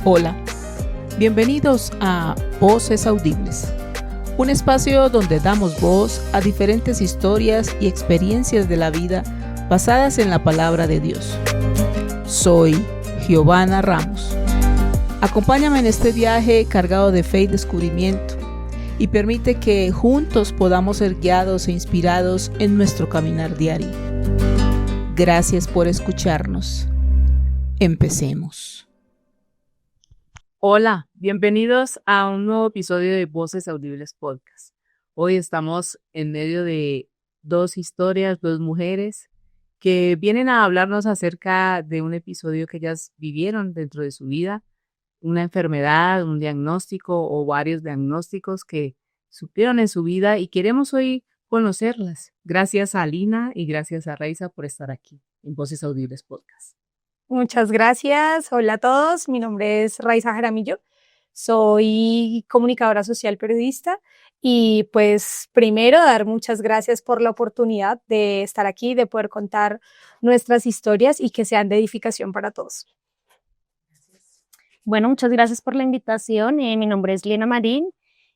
Hola, bienvenidos a Voces Audibles, un espacio donde damos voz a diferentes historias y experiencias de la vida basadas en la palabra de Dios. Soy Giovanna Ramos. Acompáñame en este viaje cargado de fe y descubrimiento y permite que juntos podamos ser guiados e inspirados en nuestro caminar diario. Gracias por escucharnos. Empecemos. Hola, bienvenidos a un nuevo episodio de Voces Audibles Podcast. Hoy estamos en medio de dos historias, dos mujeres que vienen a hablarnos acerca de un episodio que ellas vivieron dentro de su vida, una enfermedad, un diagnóstico o varios diagnósticos que supieron en su vida y queremos hoy conocerlas. Gracias a Lina y gracias a Raiza por estar aquí en Voces Audibles Podcast. Muchas gracias. Hola a todos. Mi nombre es Raiza Jaramillo. Soy comunicadora social periodista y pues primero dar muchas gracias por la oportunidad de estar aquí, de poder contar nuestras historias y que sean de edificación para todos. Bueno, muchas gracias por la invitación. Mi nombre es Lina Marín.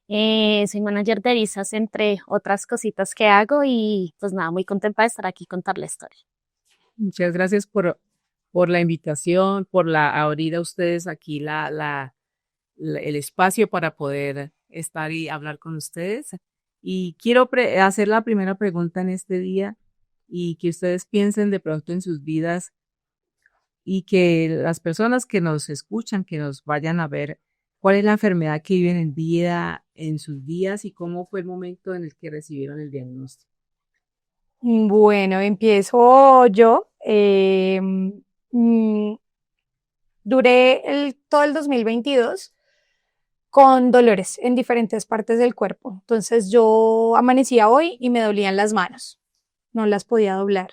Soy manager de Erizas, entre otras cositas que hago y pues nada, muy contenta de estar aquí y contar la historia. Muchas gracias por la invitación, por abrir a ustedes aquí el espacio para poder estar y hablar con ustedes. Y quiero hacer la primera pregunta en este día y que ustedes piensen de pronto en sus vidas y que las personas que nos escuchan, que nos vayan a ver cuál es la enfermedad que viven en vida, en sus días y cómo fue el momento en el que recibieron el diagnóstico. Bueno, empiezo yo. Duré todo el 2022 con dolores en diferentes partes del cuerpo. Entonces yo amanecía hoy y me dolían las manos. No las podía doblar.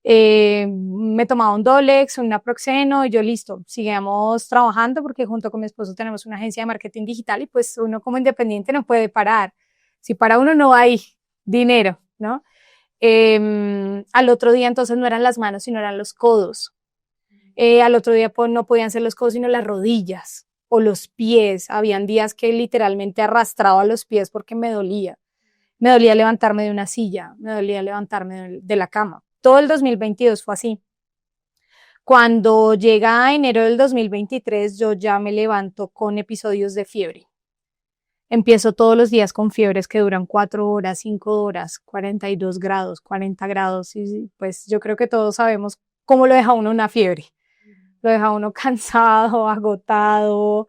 Me tomaba un Dolex, un Naproxeno y yo listo, sigamos trabajando porque junto con mi esposo tenemos una agencia de marketing digital y pues uno como independiente no puede parar. Si para uno no hay dinero, ¿no? Al otro día entonces no eran las manos, sino eran los codos. Al otro día pues, no podían ser los codos, sino las rodillas o los pies. Habían días que literalmente arrastraba los pies porque me dolía. Me dolía levantarme de una silla, me dolía levantarme de la cama. Todo el 2022 fue así. Cuando llega enero del 2023, yo ya me levanto con episodios de fiebre. Empiezo todos los días con fiebres que duran 4 horas, 5 horas, 42 grados, 40 grados. Y pues yo creo que todos sabemos cómo lo deja uno una fiebre. Lo deja uno cansado, agotado.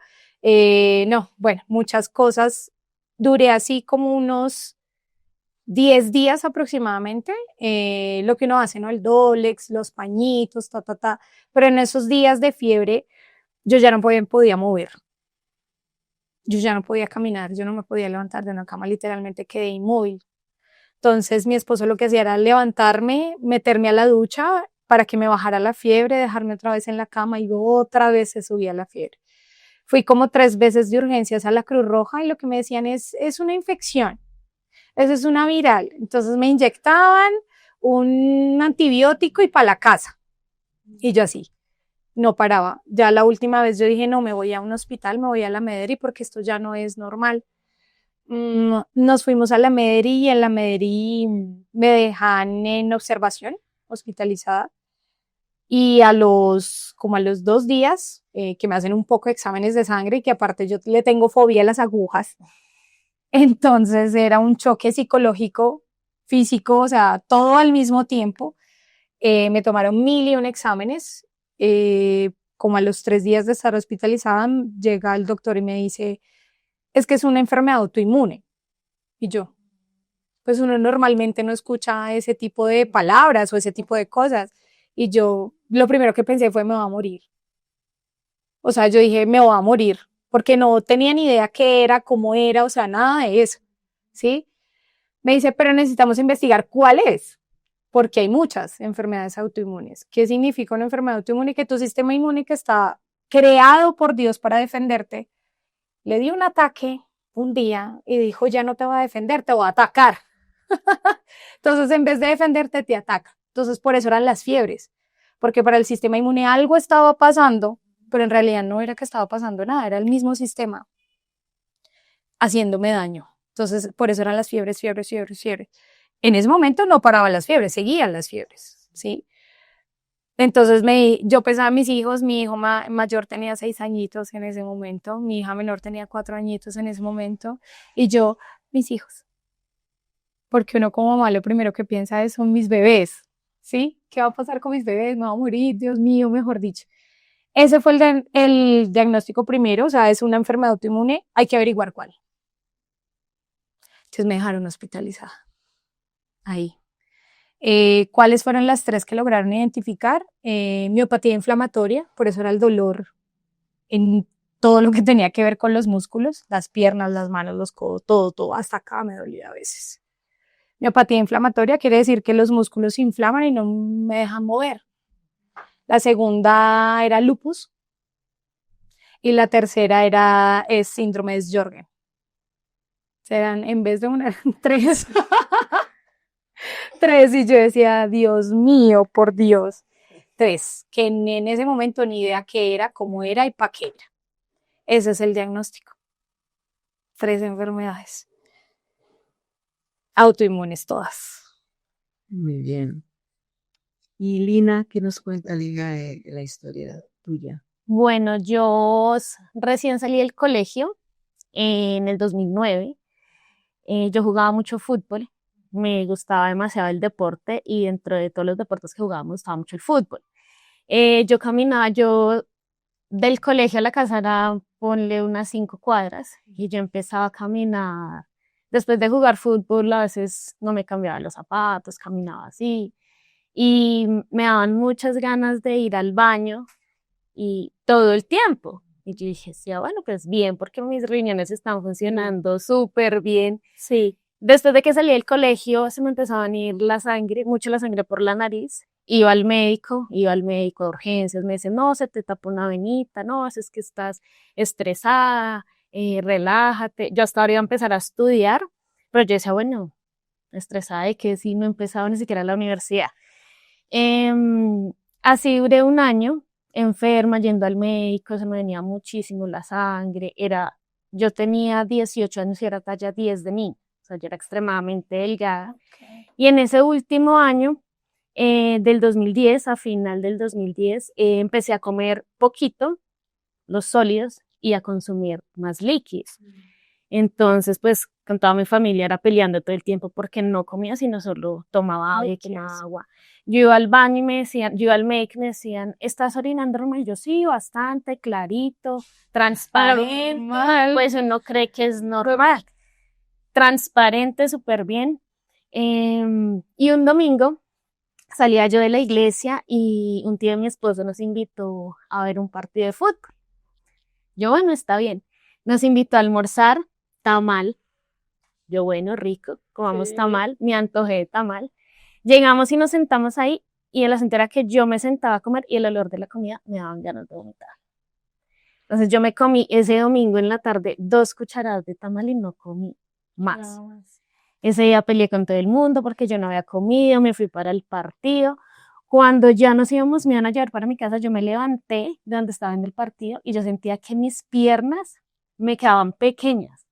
Muchas cosas. Duré así como unos 10 días aproximadamente, lo que uno hace, ¿no? El Dolex, los pañitos, pero en esos días de fiebre yo ya no podía mover. Yo ya no podía caminar, yo no me podía levantar de una cama, literalmente quedé inmóvil. Entonces mi esposo lo que hacía era levantarme, meterme a la ducha para que me bajara la fiebre, dejarme otra vez en la cama y otra vez se subía la fiebre. Fui como 3 veces de urgencias a la Cruz Roja y lo que me decían es una infección. Eso es una viral. Entonces me inyectaban un antibiótico y para la casa. Y yo así, no paraba. Ya la última vez yo dije, no, me voy a un hospital, me voy a la Mederi porque esto ya no es normal. Nos fuimos a la Mederi y en la Mederi me dejan en observación, hospitalizada. Y como a los 2 días, que me hacen un poco de exámenes de sangre y que aparte yo le tengo fobia a las agujas. Entonces era un choque psicológico, físico, o sea, todo al mismo tiempo. Me tomaron 1001 exámenes. Como a los 3 días de estar hospitalizada, llega el doctor y me dice, es que es una enfermedad autoinmune. Y yo, pues uno normalmente no escucha ese tipo de palabras o ese tipo de cosas. Y yo, lo primero que pensé fue, me voy a morir. O sea, yo dije, me voy a morir. Porque no tenía ni idea qué era, cómo era, o sea, nada de eso, ¿sí? Me dice, pero necesitamos investigar cuál es, porque hay muchas enfermedades autoinmunes. ¿Qué significa una enfermedad autoinmune? Que tu sistema inmune que está creado por Dios para defenderte, le dio un ataque un día y dijo, ya no te va a defender, te va a atacar. Entonces, en vez de defenderte, te ataca. Entonces, por eso eran las fiebres, porque para el sistema inmune algo estaba pasando, pero en realidad no era que estaba pasando nada, era el mismo sistema haciéndome daño. Entonces, por eso eran las fiebres, fiebres, fiebres, fiebres. En ese momento no paraban las fiebres, seguían las fiebres, ¿sí? Entonces yo pesaba a mis hijos, mi hijo mayor tenía 6 añitos en ese momento, mi hija menor tenía 4 añitos en ese momento, y yo, mis hijos. Porque uno como mamá lo primero que piensa es, son mis bebés, ¿sí? ¿Qué va a pasar con mis bebés? ¿Me va a morir? Dios mío, mejor dicho. Ese fue el diagnóstico primero, o sea, es una enfermedad autoinmune, hay que averiguar cuál. Entonces me dejaron hospitalizada. Ahí. ¿Cuáles fueron las 3 que lograron identificar? Miopatía inflamatoria, por eso era el dolor en todo lo que tenía que ver con los músculos, las piernas, las manos, los codos, todo, hasta acá me dolía a veces. Miopatía inflamatoria quiere decir que los músculos se inflaman y no me dejan mover. La segunda era lupus y la tercera es síndrome de Sjögren. Serán, en vez de una, eran 3. 3, y yo decía, Dios mío, por Dios. 3, que en ese momento ni idea qué era, cómo era y para qué era. Ese es el diagnóstico. 3 enfermedades. Autoinmunes todas. Muy bien. Y Lina, ¿qué nos cuenta Lina de la historia tuya? Bueno, yo recién salí del colegio en el 2009. Yo jugaba mucho fútbol, me gustaba demasiado el deporte y dentro de todos los deportes que jugaba me gustaba mucho el fútbol. Yo del colegio a la casa era, ponle unas 5 cuadras y yo empezaba a caminar. Después de jugar fútbol a veces no me cambiaba los zapatos, caminaba así y me daban muchas ganas de ir al baño y todo el tiempo. Y yo dije, sí, bueno, pues bien, porque mis riñones están funcionando súper bien. Sí. Después de que salí del colegio, se me empezaba a venir mucho la sangre por la nariz. Iba al médico de urgencias, me dice, no, se te tapó una venita, no, es que estás estresada, relájate. Yo hasta ahora iba a empezar a estudiar, pero yo decía, bueno, estresada de que si no he empezado ni siquiera la universidad. Así duré un año enferma, yendo al médico, se me venía muchísimo la sangre, yo tenía 18 años y era talla 10 de mí, o sea, yo era extremadamente delgada. Okay. Y en ese último año, del 2010, a final del 2010, empecé a comer poquito, los sólidos, y a consumir más líquidos. Entonces, pues, con toda mi familia era peleando todo el tiempo porque no comía, sino solo tomaba agua y tomaba agua. Yo iba al baño y yo iba al médico y me decían, ¿estás orinando normal? Yo sí, bastante, clarito, transparente. Normal. Pues uno cree que es normal. Transparente, súper bien. Y un domingo salía yo de la iglesia y un tío de mi esposo nos invitó a ver un partido de fútbol. Yo, bueno, está bien. Nos invitó a almorzar tamal. Yo, bueno, rico, comamos tamal, me antojé de tamal. Llegamos y nos sentamos ahí y el asunto era que yo me sentaba a comer y el olor de la comida me daban ganas de vomitar. Entonces yo me comí ese domingo en la tarde 2 cucharadas de tamal y no comí más. Ese día peleé con todo el mundo porque yo no había comido, me fui para el partido. Cuando ya nos íbamos, me iban a llevar para mi casa, yo me levanté de donde estaba en el partido y yo sentía que mis piernas me quedaban pequeñas.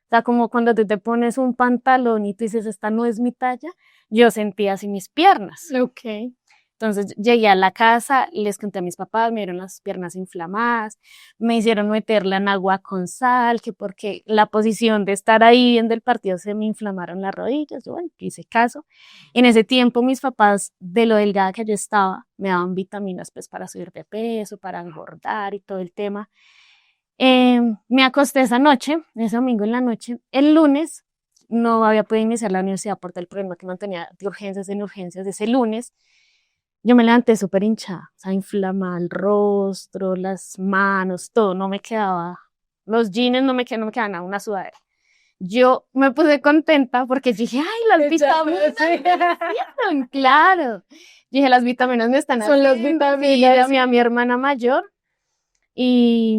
O sea, como cuando tú te pones un pantalón y tú dices, esta no es mi talla, yo sentía así mis piernas. Ok. Entonces llegué a la casa, les conté a mis papás, me dieron las piernas inflamadas, me hicieron meterla en agua con sal, que porque la posición de estar ahí viendo el partido se me inflamaron las rodillas. Yo, bueno, hice caso. En ese tiempo mis papás, de lo delgada que yo estaba, me daban vitaminas pues para subir de peso, para engordar y todo el tema. Me acosté ese domingo en la noche. El lunes no había podido iniciar la universidad por el problema que mantenía de urgencias en urgencias de ese lunes. Yo me levanté súper hinchada, o sea, inflamada el rostro, las manos, todo, no me quedaba, los jeans no me quedaban nada, una sudadera. Yo me puse contenta porque dije, ay, las vitaminas me hicieron, claro. Dije, las vitaminas me están haciendo. Son las vitaminas. Llamé a mi hermana mayor y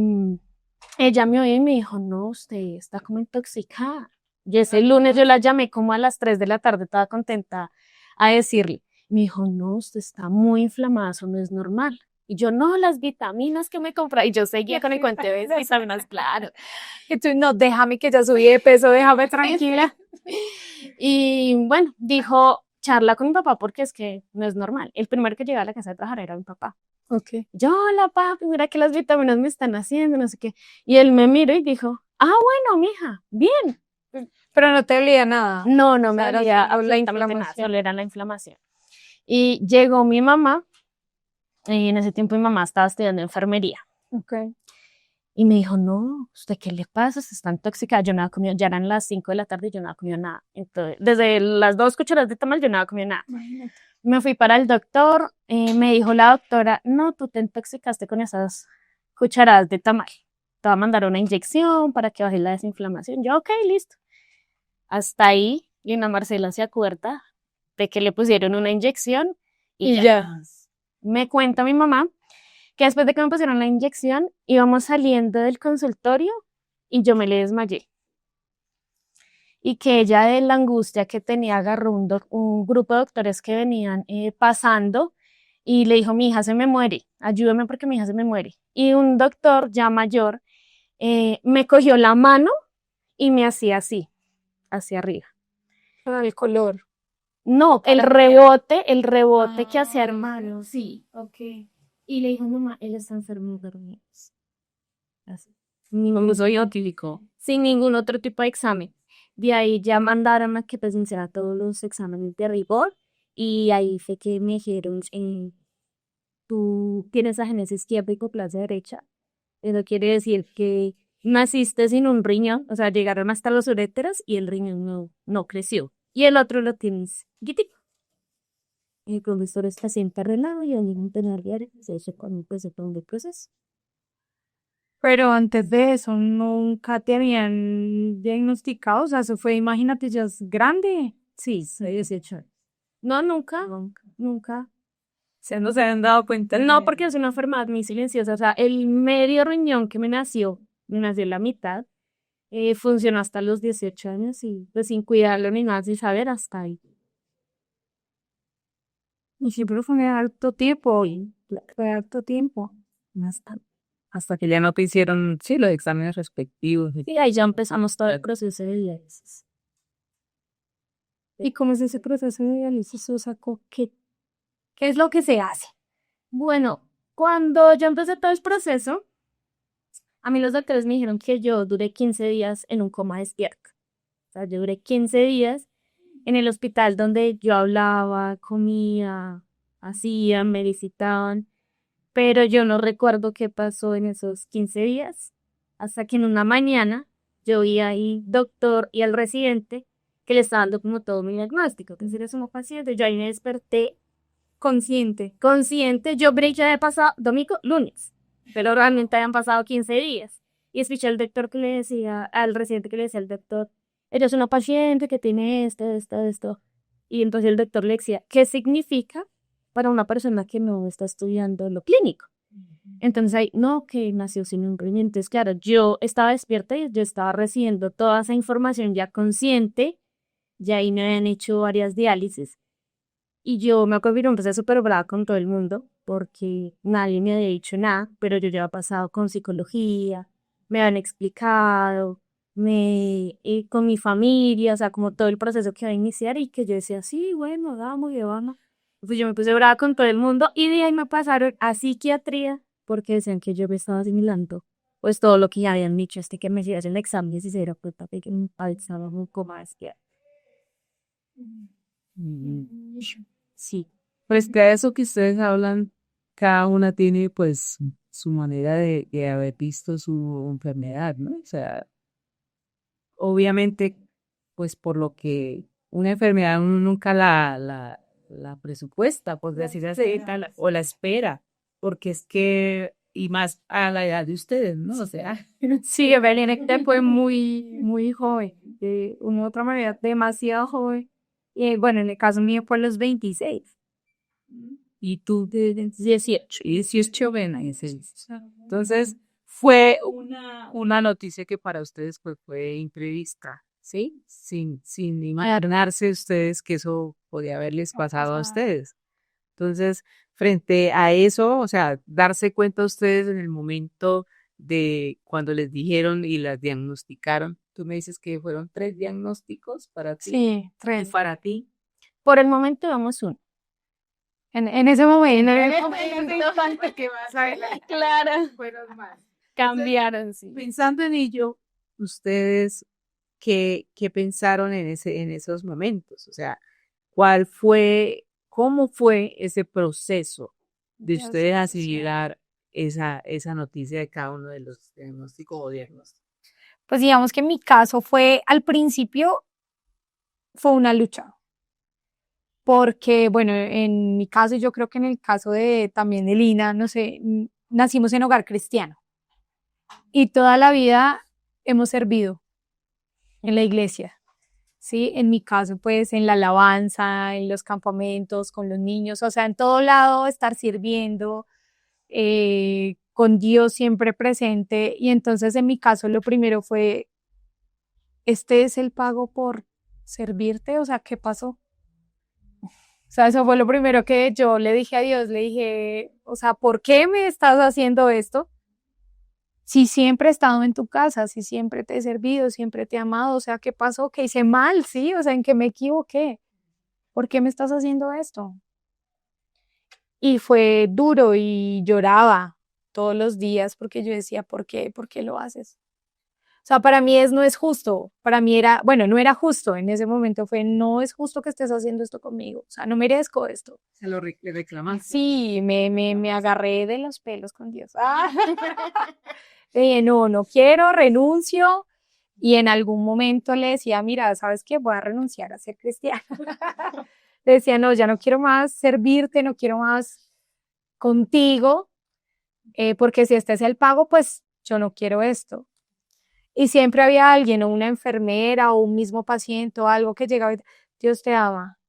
ella me oyó y me dijo, no, usted está como intoxicada. Y ese lunes yo la llamé como a las 3 de la tarde, toda contenta, a decirle. Me dijo, no, usted está muy inflamada, eso no es normal. Y yo, no, las vitaminas que me compré. Y yo seguía con el cuento de vitaminas, claro. Y tú, no, déjame que ya subí de peso, déjame tranquila. Y bueno, dijo, charla con mi papá porque es que no es normal. El primero que llegaba a la casa de trabajar era mi papá. Ok. Yo, hola papi, mira que las vitaminas me están haciendo, no sé qué. Y él me miró y dijo, ah, bueno, mija, bien. Pero no te olía nada. No, no me Claro, dolía la absolutamente nada, inflamación. solo era la inflamación. Y llegó mi mamá, y en ese tiempo mi mamá estaba estudiando enfermería. Ok. Y me dijo, no, ¿usted qué le pasa? Se está intoxicada. Yo no había comido, ya eran las 5 de la tarde y yo no había comido nada. Entonces, desde las 2 cucharadas de tamal yo no había comido nada. Imagínate. Me fui para el doctor, me dijo la doctora, no, tú te intoxicaste con esas cucharadas de tamal. Te va a mandar una inyección para que baje la desinflamación. Yo, ok, listo. Hasta ahí, y una Marcela se acuerda de que le pusieron una inyección y Y ya. ya. Me cuenta mi mamá que después de que me pusieron la inyección, íbamos saliendo del consultorio y yo me le desmayé. Y que ella de la angustia que tenía agarró un grupo de doctores que venían pasando y le dijo, mi hija se me muere, ayúdame porque mi hija se me muere. Y un doctor ya mayor me cogió la mano y me hacía así, hacia arriba. Para el color. No, el rebote que hacía hermano, sí. Ok. Y le dijo, mamá, él está enfermo de riñones. Así. Mi mamá soy típico. Sin ningún otro tipo de examen. De ahí ya mandaron a que presenciara todos los exámenes de rigor y ahí fue que me dijeron, tú tienes agenesia izquierda y coplasia derecha. Eso quiere decir que naciste sin un riñón, o sea, llegaron hasta los uréteros y el riñón no creció. Y el otro lo tienes guitico. El profesor está siempre arreglado y al ningún penal diario se hace con un de proceso. Pero antes de eso, nunca te habían diagnosticado. O sea, eso fue, imagínate, ya es grande. Sí, soy 18 años. No, nunca. Se no se habían dado cuenta. No, porque es una enfermedad muy silenciosa. O sea, el medio riñón que me nació la mitad, funcionó hasta los 18 años y pues sin cuidarlo ni nada, sin saber hasta ahí. Y siempre fue harto tiempo. Y fue harto tiempo. Hasta que ya no te hicieron, sí, los exámenes respectivos. Y ahí ya empezamos todo el proceso de diálisis. ¿Y cómo es ese proceso de diálisis? O sea, ¿qué es lo que se hace? Bueno, cuando yo empecé todo el proceso, a mí los doctores me dijeron que yo duré 15 días en un coma despierto. O sea, yo duré 15 días en el hospital donde yo hablaba, comía, hacía, me visitaban, pero yo no recuerdo qué pasó en esos 15 días, hasta que en una mañana yo vi ahí doctor y al residente que le estaba dando como todo mi diagnóstico, que sería como paciente, yo ahí me desperté consciente, yo break ya había pasado domingo, lunes, pero realmente habían pasado 15 días. Y escuché al doctor que le decía, al residente que le decía al doctor, ella es una paciente que tiene esto. Y entonces el doctor le decía, ¿qué significa para una persona que no está estudiando lo clínico? Entonces ahí, no, que nació sin un riñón. Entonces, claro, yo estaba despierta y yo estaba recibiendo toda esa información ya consciente, ya ahí me habían hecho varias diálisis. Y yo me acuerdo que empecé súper brava con todo el mundo porque nadie me había dicho nada, pero yo ya había pasado con psicología, me habían explicado, con mi familia, o sea, como todo el proceso que iba a iniciar y que yo decía, sí, bueno, vamos, y vamos. Pues yo me puse brava con todo el mundo y de ahí me pasaron a psiquiatría porque decían que yo me estaba asimilando pues todo lo que ya habían dicho, que me hacían el examen y se era puta, que me pasaba un coma despierto. Mm. Sí. Pues que eso que ustedes hablan, cada una tiene pues su manera de haber visto su enfermedad, ¿no? O sea, obviamente, pues por lo que una enfermedad uno nunca la presupuesta, por decir así, o la espera, porque es que, y más a la edad de ustedes, ¿no? O sea, Sí, Evelyn fue muy joven, de una u otra manera, demasiado joven. Y bueno, en el caso mío fue a los 26. y tú de 18. 18 ven ahí, sí. Entonces, fue una noticia que para ustedes pues fue imprevista, ¿sí? Sin imaginarse ustedes que eso podía haberles pasado a ustedes. Entonces, frente a eso, o sea, darse cuenta ustedes en el momento de cuando les dijeron y las diagnosticaron. Tú me dices que fueron 3 diagnósticos para ti. Sí, ¿Y 3. para ti? Por el momento vamos uno. En ese momento. que vas a ver, Claro. fueron más. Cambiaron, sí. Pensando en ello, ustedes, ¿qué pensaron en esos momentos? O sea, cómo fue ese proceso de Dios ustedes mío. asimilar esa noticia de cada uno de los diagnósticos o diagnósticos? Pues digamos que en mi caso al principio fue una lucha. Porque, bueno, en mi caso, y yo creo que en el caso también de Lina, no sé, nacimos en hogar cristiano. Y toda la vida hemos servido en la iglesia, ¿sí? En mi caso, pues, en la alabanza, en los campamentos, con los niños, o sea, en todo lado estar sirviendo, con Dios siempre presente. Y entonces, en mi caso, lo primero fue, ¿este es el pago por servirte? O sea, ¿qué pasó? O sea, eso fue lo primero que yo le dije a Dios, le dije, o sea, ¿por qué me estás haciendo esto? Si siempre he estado en tu casa, si siempre te he servido, siempre te he amado, o sea, ¿qué pasó? ¿Qué hice mal? Sí, o sea, ¿en qué me equivoqué? ¿Por qué me estás haciendo esto? Y fue duro y lloraba todos los días porque yo decía, ¿por qué? ¿Por qué lo haces? O sea, para mí no es justo. Para mí era, bueno, no era justo. En ese momento no es justo que estés haciendo esto conmigo. O sea, no merezco esto. Se lo reclamaste. Sí, me agarré de los pelos con Dios. Dije, no quiero, renuncio. Y en algún momento le decía, mira, ¿sabes qué? Voy a renunciar a ser cristiana. Le decía, no, ya no quiero más servirte, no quiero más contigo, porque si este es el pago, pues yo no quiero esto. Y siempre había alguien, o una enfermera, o un mismo paciente, o algo que llegaba y Dios te ama,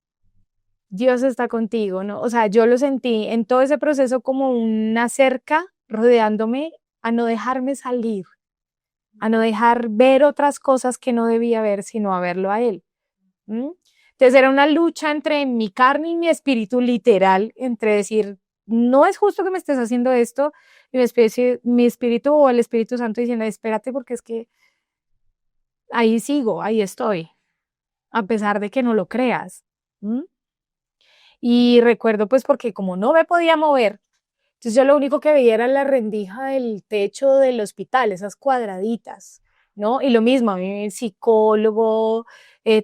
Dios está contigo, ¿no? O sea, yo lo sentí en todo ese proceso como una cerca rodeándome a no dejarme salir, a no dejar ver otras cosas que no debía ver, sino a verlo a Él. Entonces era una lucha entre mi carne y mi espíritu literal, entre decir, no es justo que me estés haciendo esto, y mi espíritu o el Espíritu Santo diciendo, espérate porque es que ahí sigo, ahí estoy, a pesar de que no lo creas. Y recuerdo pues porque como no me podía mover, entonces yo lo único que veía era la rendija del techo del hospital, esas cuadraditas, ¿no? Y lo mismo, a mí el psicólogo,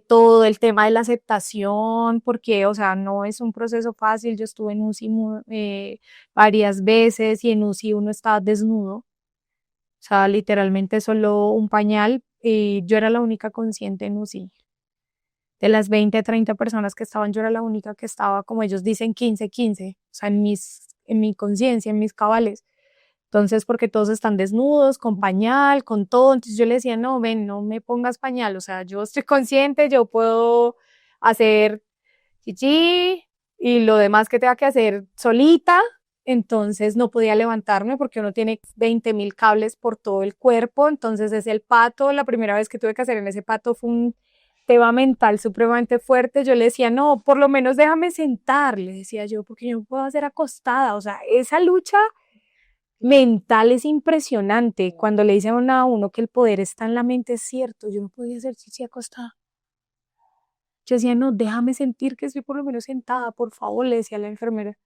todo el tema de la aceptación, porque, o sea, no es un proceso fácil. Yo estuve en UCI varias veces y en UCI uno estaba desnudo, o sea, literalmente solo un pañal, y yo era la única consciente en UCI. De las 20, 30 personas que estaban, yo era la única que estaba, como ellos dicen, 15-15, o sea, en mi conciencia, en mis cabales. Entonces, porque todos están desnudos, con pañal, con todo. Entonces yo le decía, no, ven, no me pongas pañal, o sea, yo estoy consciente, yo puedo hacer chichi y lo demás que tenga que hacer solita. Entonces no podía levantarme porque uno tiene 20.000 cables por todo el cuerpo. Entonces es el pato. La primera vez que tuve que hacer en ese pato fue un tema mental supremamente fuerte. Yo le decía, no, por lo menos déjame sentar, le decía yo, porque yo no puedo hacer acostada. O sea, esa lucha mental es impresionante. Cuando le dicen a uno que el poder está en la mente, es cierto, yo no podía hacer chichi acostada. Yo decía, no, déjame sentir que estoy por lo menos sentada, por favor, le decía a la enfermera.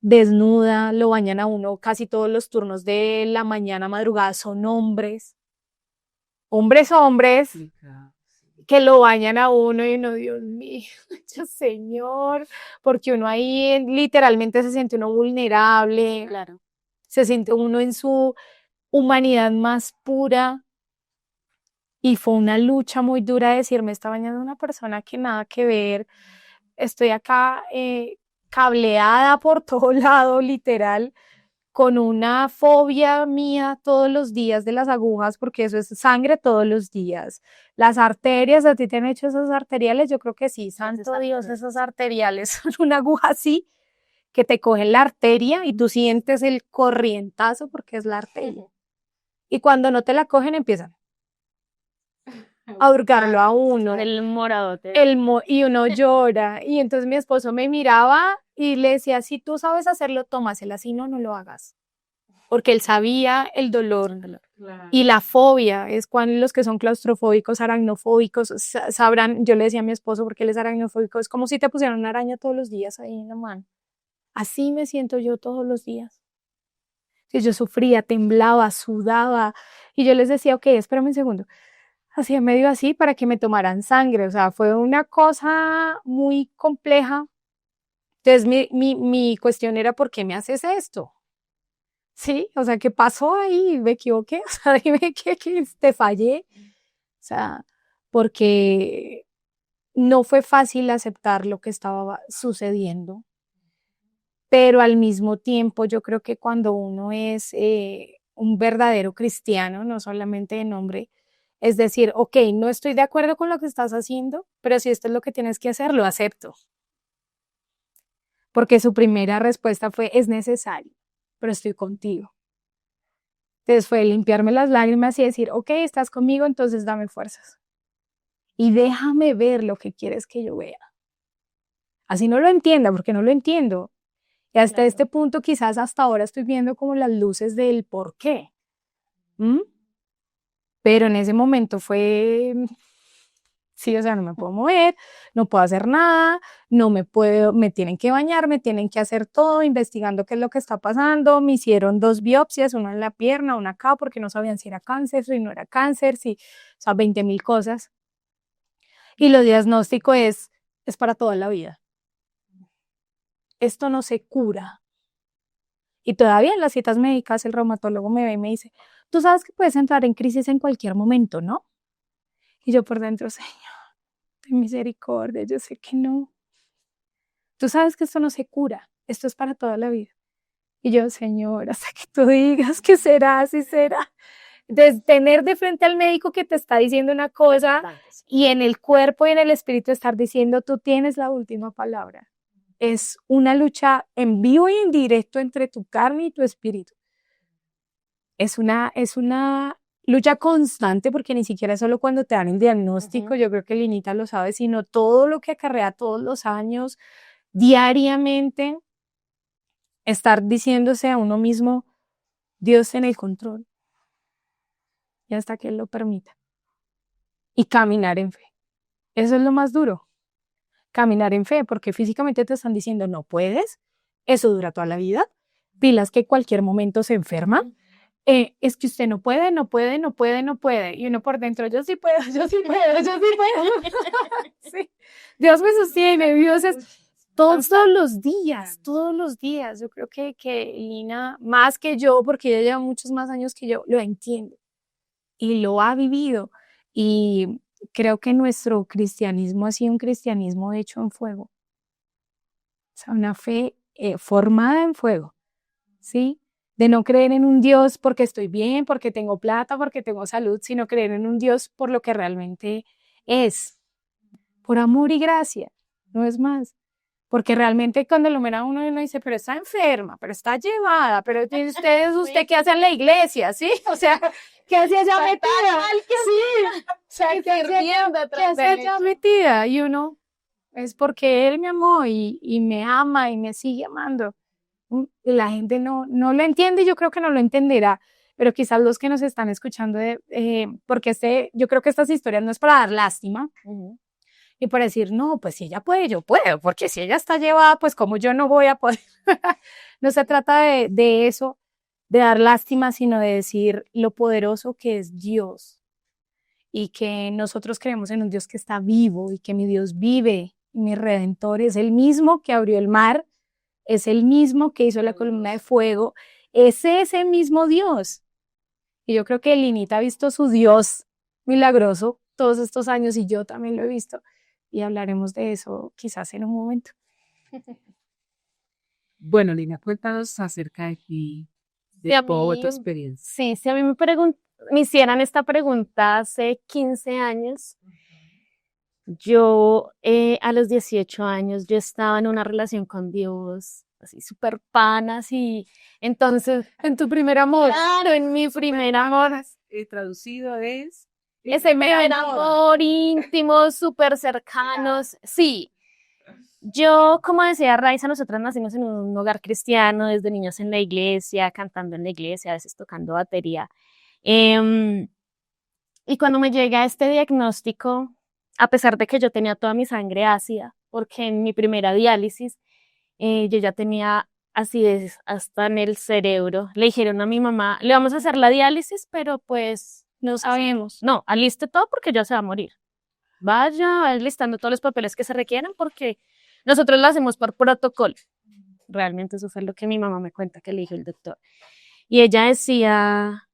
Desnuda, lo bañan a uno, casi todos los turnos de la mañana, madrugada, son hombres, hombres, que lo bañan a uno y uno, Dios mío, Señor, porque uno ahí literalmente se siente uno vulnerable, Claro. se siente uno en su humanidad más pura. Y fue una lucha muy dura decir, me está bañando una persona que nada que ver, estoy acá cableada por todo lado, literal, con una fobia mía todos los días de las agujas, porque eso es sangre todos los días. Las arterias, ¿a ti te han hecho esas arteriales? Yo creo que sí, santo Dios, esas arteriales son una aguja así, que te cogen la arteria y tú sientes el corrientazo porque es la arteria. Y cuando no te la cogen, empiezan a hurgarlo a uno. El moradote. Y uno llora. Y entonces mi esposo me miraba y le decía, si tú sabes hacerlo, tómasela, si no, no lo hagas. Porque él sabía el dolor. Y la fobia es cuando los que son claustrofóbicos, aracnofóbicos, sabrán, yo le decía a mi esposo porque él es aracnofóbico, es como si te pusieran una araña todos los días ahí en la mano. Así me siento yo todos los días. Si yo sufría, temblaba, sudaba, y yo les decía, ok, espérame un segundo. Hacía medio así para que me tomaran sangre, o sea, fue una cosa muy compleja. Entonces mi cuestión era, ¿por qué me haces esto? Sí, o sea, ¿qué pasó ahí? ¿Me equivoqué? O sea, dime que te fallé. O sea, porque no fue fácil aceptar lo que estaba sucediendo, pero al mismo tiempo yo creo que cuando uno es un verdadero cristiano, no solamente de nombre, es decir, ok, no estoy de acuerdo con lo que estás haciendo, pero si esto es lo que tienes que hacer, lo acepto. Porque su primera respuesta fue, es necesario, pero estoy contigo. Entonces fue limpiarme las lágrimas y decir, ok, estás conmigo, entonces dame fuerzas. Y déjame ver lo que quieres que yo vea. Así no lo entienda, porque no lo entiendo. Y hasta este punto, quizás hasta ahora estoy viendo como las luces del por qué. Pero en ese momento fue, sí, o sea, no me puedo mover, no puedo hacer nada, me tienen que bañar, me tienen que hacer todo, investigando qué es lo que está pasando. Me hicieron 2 biopsias, una en la pierna, una acá, porque no sabían si era cáncer, si no era cáncer, o sea, 20,000 cosas. Y lo diagnóstico es para toda la vida. Esto no se cura. Y todavía en las citas médicas el reumatólogo me ve y me dice, tú sabes que puedes entrar en crisis en cualquier momento, ¿no? Y yo por dentro, Señor, ten misericordia, yo sé que no. Tú sabes que esto no se cura, esto es para toda la vida. Y yo, Señor, hasta que tú digas que será, así será. De tener de frente al médico que te está diciendo una cosa y en el cuerpo y en el espíritu estar diciendo, tú tienes la última palabra. Es una lucha en vivo y en directo entre tu carne y tu espíritu. Es una lucha constante porque ni siquiera es solo cuando te dan el diagnóstico, yo creo que Linita lo sabe, sino todo lo que acarrea todos los años, diariamente, estar diciéndose a uno mismo, Dios en el control, y hasta que Él lo permita. Y caminar en fe. Eso es lo más duro. Caminar en fe, porque físicamente te están diciendo, no puedes, eso dura toda la vida, pilas que cualquier momento se enferma, es que usted no puede, no puede, no puede, no puede. Y uno por dentro, yo sí puedo, yo sí puedo, yo sí puedo. Sí. Dios me sostiene, Dios es todos los días, todos los días. Yo creo que Lina, más que yo, porque ella lleva muchos más años que yo, lo entiende y lo ha vivido. Y creo que nuestro cristianismo ha sido un cristianismo hecho en fuego. O sea, una fe formada en fuego, ¿sí? De no creer en un Dios porque estoy bien, porque tengo plata, porque tengo salud, sino creer en un Dios por lo que realmente es, por amor y gracia, no es más. Porque realmente cuando lo mira uno dice, pero está enferma, pero está llevada, pero usted qué hace en la iglesia, ¿sí? O sea, ¿qué hace allá metida? Sí, o sea, ¿qué hace allá metida? Y uno, es porque Él me amó y me ama y me sigue amando. Y la gente no lo entiende y yo creo que no lo entenderá, pero quizás los que nos están escuchando, porque yo creo que estas historias no es para dar lástima y para decir, no, pues si ella puede, yo puedo, porque si ella está llevada, pues como yo no voy a poder. No se trata de eso, de dar lástima, sino de decir lo poderoso que es Dios y que nosotros creemos en un Dios que está vivo y que mi Dios vive y mi Redentor es el mismo que abrió el mar, es el mismo que hizo la columna de fuego, es ese mismo Dios. Y yo creo que Linita ha visto su Dios milagroso todos estos años y yo también lo he visto. Y hablaremos de eso quizás en un momento. Bueno, Lina, cuéntanos acerca de ti, de toda tu experiencia. Sí, si a mí me hicieran esta pregunta hace 15 años, yo a los 18 años yo estaba en una relación con Dios, así súper panas y entonces, En tu primer amor. claro, en mi primer amor, Traducido es... ese primer amor íntimo, súper cercanos, sí. Yo, como decía Raiza, nosotras nacimos en un hogar cristiano, desde niños en la iglesia, cantando en la iglesia, a veces tocando batería. Em, y cuando me llega este diagnóstico, a pesar de que yo tenía toda mi sangre ácida, porque en mi primera diálisis yo ya tenía acidez hasta en el cerebro, le dijeron a mi mamá, le vamos a hacer la diálisis, pero pues No sabemos. no, aliste todo porque ya se va a morir. Vaya listando todos los papeles que se requieren porque nosotros lo hacemos por protocolo. Realmente eso fue lo que mi mamá me cuenta que le dijo el doctor. Y ella decía,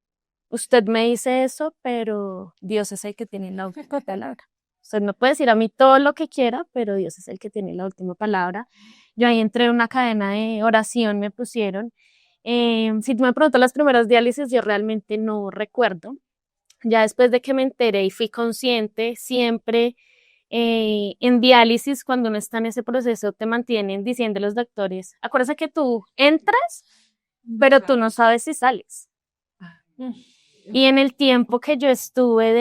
usted me dice eso, pero Dios es el que tiene la última palabra. Usted no puede decir a mí todo lo que quiera, pero Dios es el que tiene la última palabra. Yo ahí entré en una cadena de oración, me pusieron. Si tú me preguntas las primeras diálisis, yo realmente no recuerdo. Ya después de que me enteré y fui consciente, siempre en diálisis, cuando uno está en ese proceso, te mantienen diciendo los doctores, acuérdate que tú entras, pero tú no sabes si sales. Y en el tiempo que yo estuve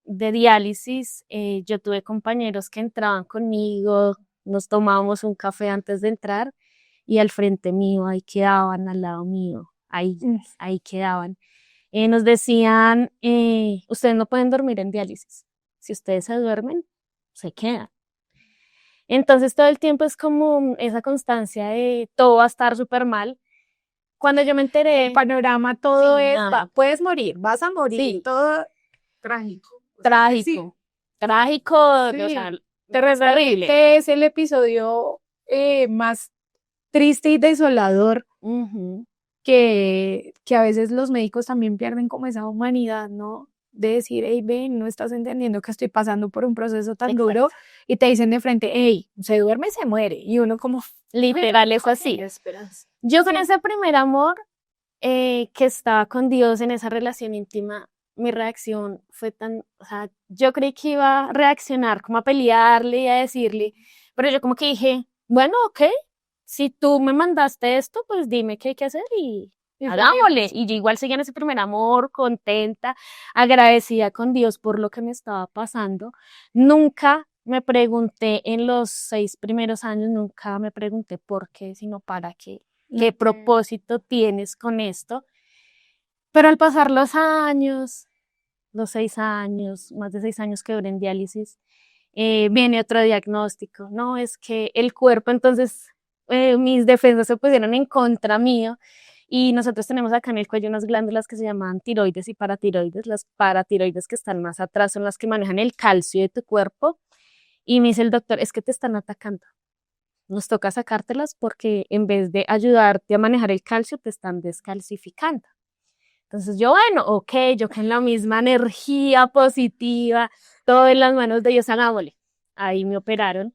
de diálisis, yo tuve compañeros que entraban conmigo, nos tomábamos un café antes de entrar y al frente mío, ahí quedaban, al lado mío, ahí quedaban. Nos decían, ustedes no pueden dormir en diálisis. Si ustedes se duermen, se quedan. Entonces todo el tiempo es como esa constancia de todo va a estar súper mal. Cuando yo me enteré, El panorama todo Sí, es, nada. puedes morir, vas a morir, Sí. todo Trágico. trágico, Sí. trágico, Sí. o sea, terrible. Que es el episodio más triste y desolador Ujú. que a veces los médicos también pierden como esa humanidad, ¿no? De decir, hey, ven, no estás entendiendo que estoy pasando por un proceso tan Exacto. duro y te dicen de frente, hey, se duerme, se muere. Y uno como, Literal es así. Esperanza. Yo con ese primer amor que estaba con Dios en esa relación íntima, mi reacción fue tan, o sea, yo creí que iba a reaccionar como a pelearle y a decirle, pero yo como que dije, bueno, ok, si tú me mandaste esto, pues dime qué hay que hacer y hagámosle. Y yo igual seguía en ese primer amor, contenta, agradecida con Dios por lo que me estaba pasando. Nunca me pregunté en los 6 primeros años, nunca me pregunté por qué, sino para qué. ¿Qué propósito tienes con esto? Pero al pasar los 6 años, más de 6 años que duré en diálisis, viene otro diagnóstico. No, es que el cuerpo, entonces mis defensas se pusieron en contra mío y nosotros tenemos acá en el cuello unas glándulas que se llaman tiroides y paratiroides. Las paratiroides que están más atrás son las que manejan el calcio de tu cuerpo y me dice el doctor, es que te están atacando. Nos toca sacártelas porque en vez de ayudarte a manejar el calcio, te están descalcificando. Entonces yo, bueno, ok, yo con la misma energía positiva, todo en las manos de Dios, hagámosle. Ahí me operaron.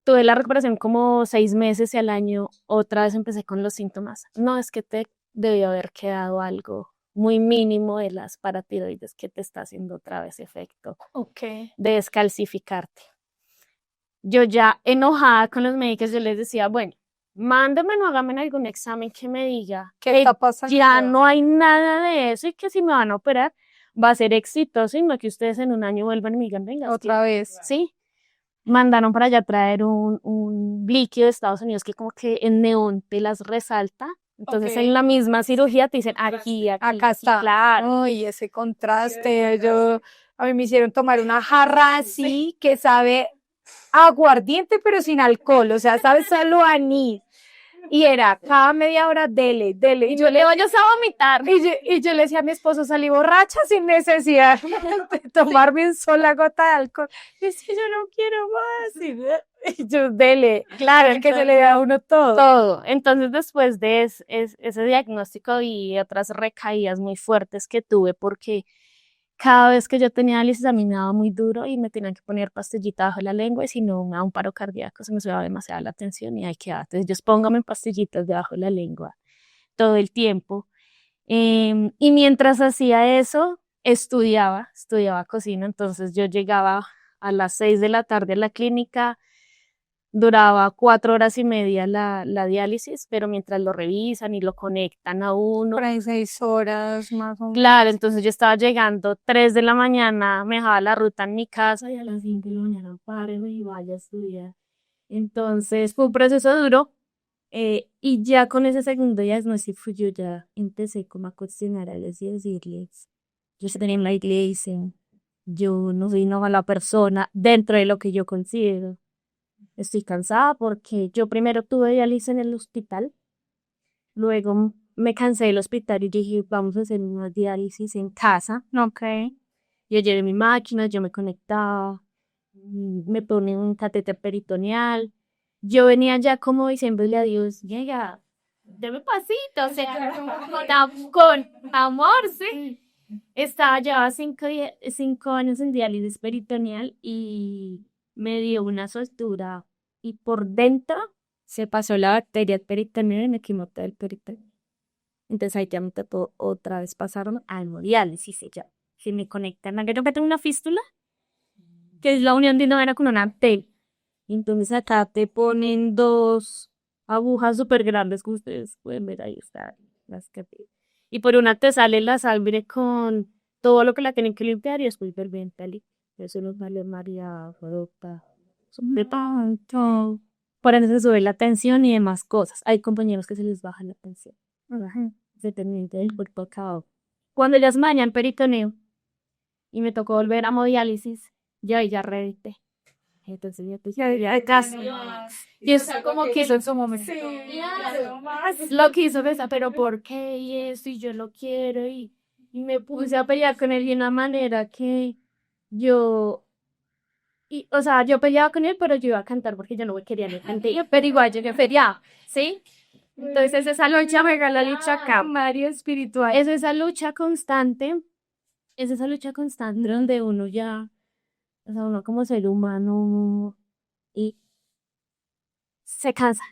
Tuve la recuperación como 6 meses y al año otra vez empecé con los síntomas. No, es que te debió haber quedado algo muy mínimo de las paratiroides que te está haciendo otra vez efecto de descalcificarte. Yo ya enojada con los médicos, yo les decía, bueno, mándame, no hágame algún examen que me diga ¿qué está pasando? ya no hay nada de eso y que si me van a operar va a ser exitoso y no que ustedes en un año vuelvan y me digan, venga, Otra vez. sí. Mandaron para allá traer un líquido de Estados Unidos que como que en neón te las resalta. Entonces Ok. en la misma cirugía te dicen aquí, Acá está. claro. Ay, ese contraste. A mí me hicieron tomar una jarra así que sabe aguardiente, pero sin alcohol. O sea, sabe solo anís. Y era cada media hora, dele. Y yo le vayas a vomitar. Y yo le decía a mi esposo, salí borracha sin necesidad de tomarme un sola gota de alcohol. Y decía, yo no quiero más. Y yo, dele. Claro, El que se le da a uno todo. todo. Entonces, después de ese diagnóstico y otras recaídas muy fuertes que tuve, porque cada vez que yo tenía diálisis a mí me daba muy duro y me tenían que poner pastillita bajo la lengua y si no me daba un paro cardíaco, se me subía demasiado la tensión y ahí quedaba. Entonces, ellos pónganme pastillitas debajo de la lengua todo el tiempo. Y mientras hacía eso, estudiaba cocina. Entonces, yo llegaba a las 6 de la tarde a la clínica, duraba 4 horas y media la diálisis, pero mientras lo revisan y lo conectan a uno. Por ahí 6 horas más o menos. Claro, entonces yo estaba llegando 3 de la mañana, me dejaba la ruta en mi casa y a las 5 de la mañana páreme y vaya a estudiar. Entonces fue un proceso duro, y ya con ese segundo diagnóstico yo ya empecé como a cuestionar a Dios y decirles, yo estoy en la iglesia, yo no soy una mala persona dentro de lo que yo considero. Estoy cansada porque yo primero tuve diálisis en el hospital, luego me cansé del hospital y dije, vamos a hacer una diálisis en casa. Ok. Yo llevé mi máquina, yo me conectaba, me ponía un catéter peritoneal. Yo venía ya como diciéndole a Dios, llega, deme pasito, o sea, con amor, sí. Estaba ya 5 años en diálisis peritoneal y me dio una soltura y por dentro se pasó la bacteria peritoneal y me quemó todo el peritoneo. Entonces ahí ya me tocó otra vez pasar a hemodiálisis y ya. Se me conectan, yo que tengo una fístula, que es la unión de una vena con una arteria. Entonces acá te ponen 2 agujas súper grandes que ustedes pueden ver ahí está, las que y por una te sale la sangre con todo lo que la tienen que limpiar y después vuelven a limpiar. Eso nos vale María, Rodota, sobre tanto. Por eso se sube la tensión y demás cosas. Hay compañeros que se les baja la tensión. Dependiente del cuerpo acabado. Cuando ellas mañan peritoneo y me tocó volver a hemodiálisis, yo ahí ya revité. Entonces ya casi. Y es como que hizo en su momento. lo quiso besar, pero ¿por qué? Y eso, y yo lo quiero, y me puse a pelear con él de una manera que yo, o sea, yo peleaba con él, pero yo iba a cantar porque yo no me quería ni cantar, pero igual yo feriado, ¿sí? Entonces esa lucha me la lucha acá. Mario espiritual. Es esa lucha constante, donde uno ya, o sea, uno como ser humano, y se cansa.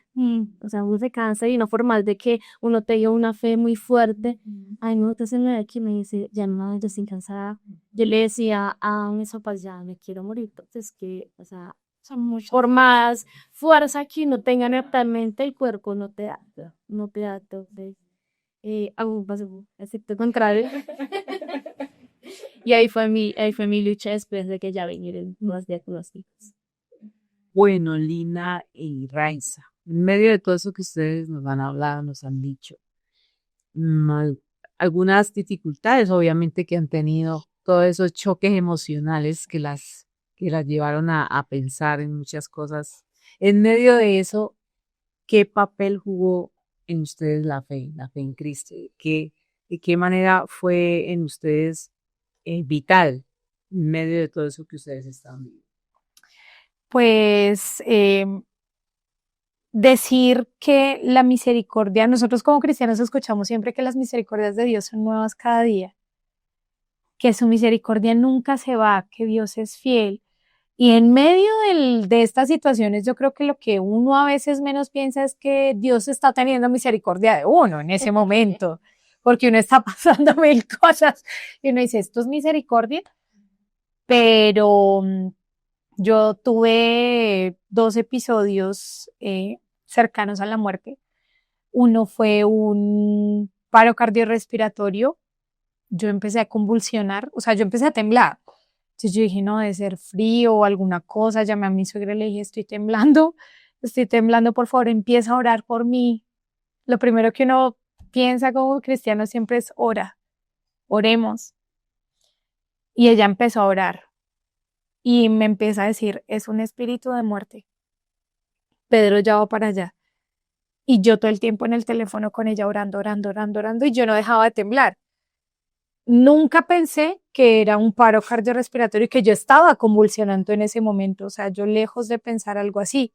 O sea, uno se cansa y no por más de que uno tenga una fe muy fuerte. Ay, no, entonces me aquí me dice, ya no, yo estoy cansada. Yo le decía a mis papás, ya me quiero morir. Entonces, que, o sea, por más fuerza que uno tenga mentalmente, el cuerpo no te da, entonces, aún más, excepto contrario. Y ahí fue mi lucha después de que ya vinieron los diagnósticos. Bueno, Lina y Raiza, en medio de todo eso que ustedes nos han hablado, nos han dicho, algunas dificultades obviamente que han tenido, todos esos choques emocionales que las llevaron a pensar en muchas cosas. En medio de eso, ¿qué papel jugó en ustedes la fe en Cristo? ¿De qué manera fue en ustedes vital en medio de todo eso que ustedes están viviendo? Pues decir que la misericordia, nosotros como cristianos escuchamos siempre que las misericordias de Dios son nuevas cada día, que su misericordia nunca se va, que Dios es fiel. Y en medio de estas situaciones, yo creo que lo que uno a veces menos piensa es que Dios está teniendo misericordia de uno en ese momento, porque uno está pasando mil cosas y uno dice, esto es misericordia, pero yo tuve 2 episodios cercanos a la muerte. Uno fue un paro cardiorrespiratorio. Yo empecé a convulsionar, o sea, yo empecé a temblar. Entonces yo dije, no, debe ser frío o alguna cosa. Llamé a mi suegra y le dije, estoy temblando, por favor, empieza a orar por mí. Lo primero que uno piensa como cristiano siempre es oremos. Y ella empezó a orar y me empieza a decir, es un espíritu de muerte. Pedro ya va para allá. Y yo todo el tiempo en el teléfono con ella orando, y yo no dejaba de temblar. Nunca pensé que era un paro cardiorrespiratorio y que yo estaba convulsionando en ese momento. O sea, yo lejos de pensar algo así.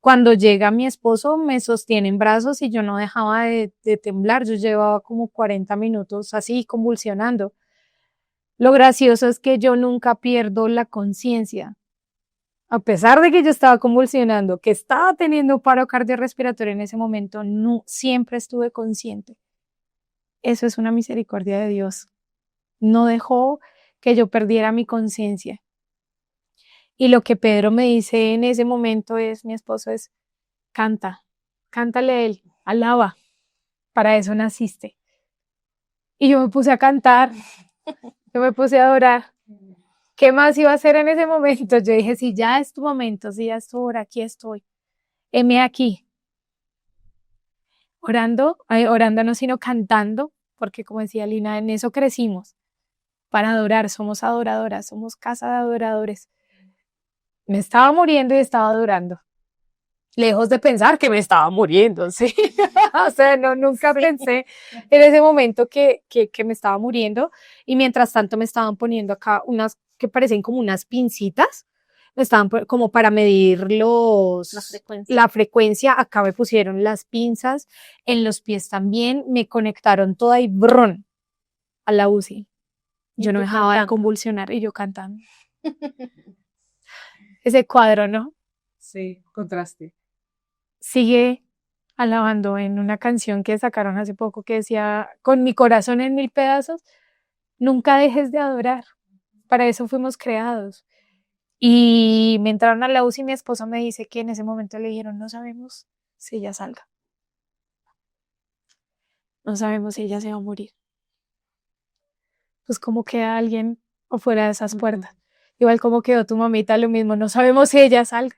Cuando llega mi esposo, me sostiene en brazos y yo no dejaba de temblar. Yo llevaba como 40 minutos así convulsionando. Lo gracioso es que yo nunca pierdo la conciencia. A pesar de que yo estaba convulsionando, que estaba teniendo paro cardiorrespiratorio en ese momento, no, siempre estuve consciente. Eso es una misericordia de Dios. No dejó que yo perdiera mi conciencia. Y lo que Pedro me dice en ese momento es, mi esposo es, cántale a él, alaba, para eso naciste. Y yo me puse a cantar, yo me puse a adorar. ¿Qué más iba a hacer en ese momento? Yo dije, si ya es tu momento, si ya es tu hora, aquí estoy. Heme aquí. Orando no, sino cantando, porque como decía Lina, en eso crecimos. Para adorar, somos adoradoras, somos casa de adoradores. Me estaba muriendo y estaba adorando. Lejos de pensar que me estaba muriendo, ¿sí? O sea, no, nunca pensé en ese momento que me estaba muriendo. Y mientras tanto me estaban poniendo acá unas que parecen como unas pincitas. Me estaban como para medir la frecuencia. Acá me pusieron las pinzas, en los pies también. Me conectaron toda y ¡bron! A la UCI. Yo no dejaba de convulsionar y yo cantando. Ese cuadro, ¿no? Sí, contraste. Sigue alabando en una canción que sacaron hace poco que decía, con mi corazón en 1000 pedazos, nunca dejes de adorar. Para eso fuimos creados. Y me entraron a la UCI y mi esposo me dice que en ese momento le dijeron, no sabemos si ella salga. No sabemos si ella se va a morir. Pues cómo queda alguien afuera de esas puertas. Igual como quedó tu mamita, lo mismo, no sabemos si ella salga.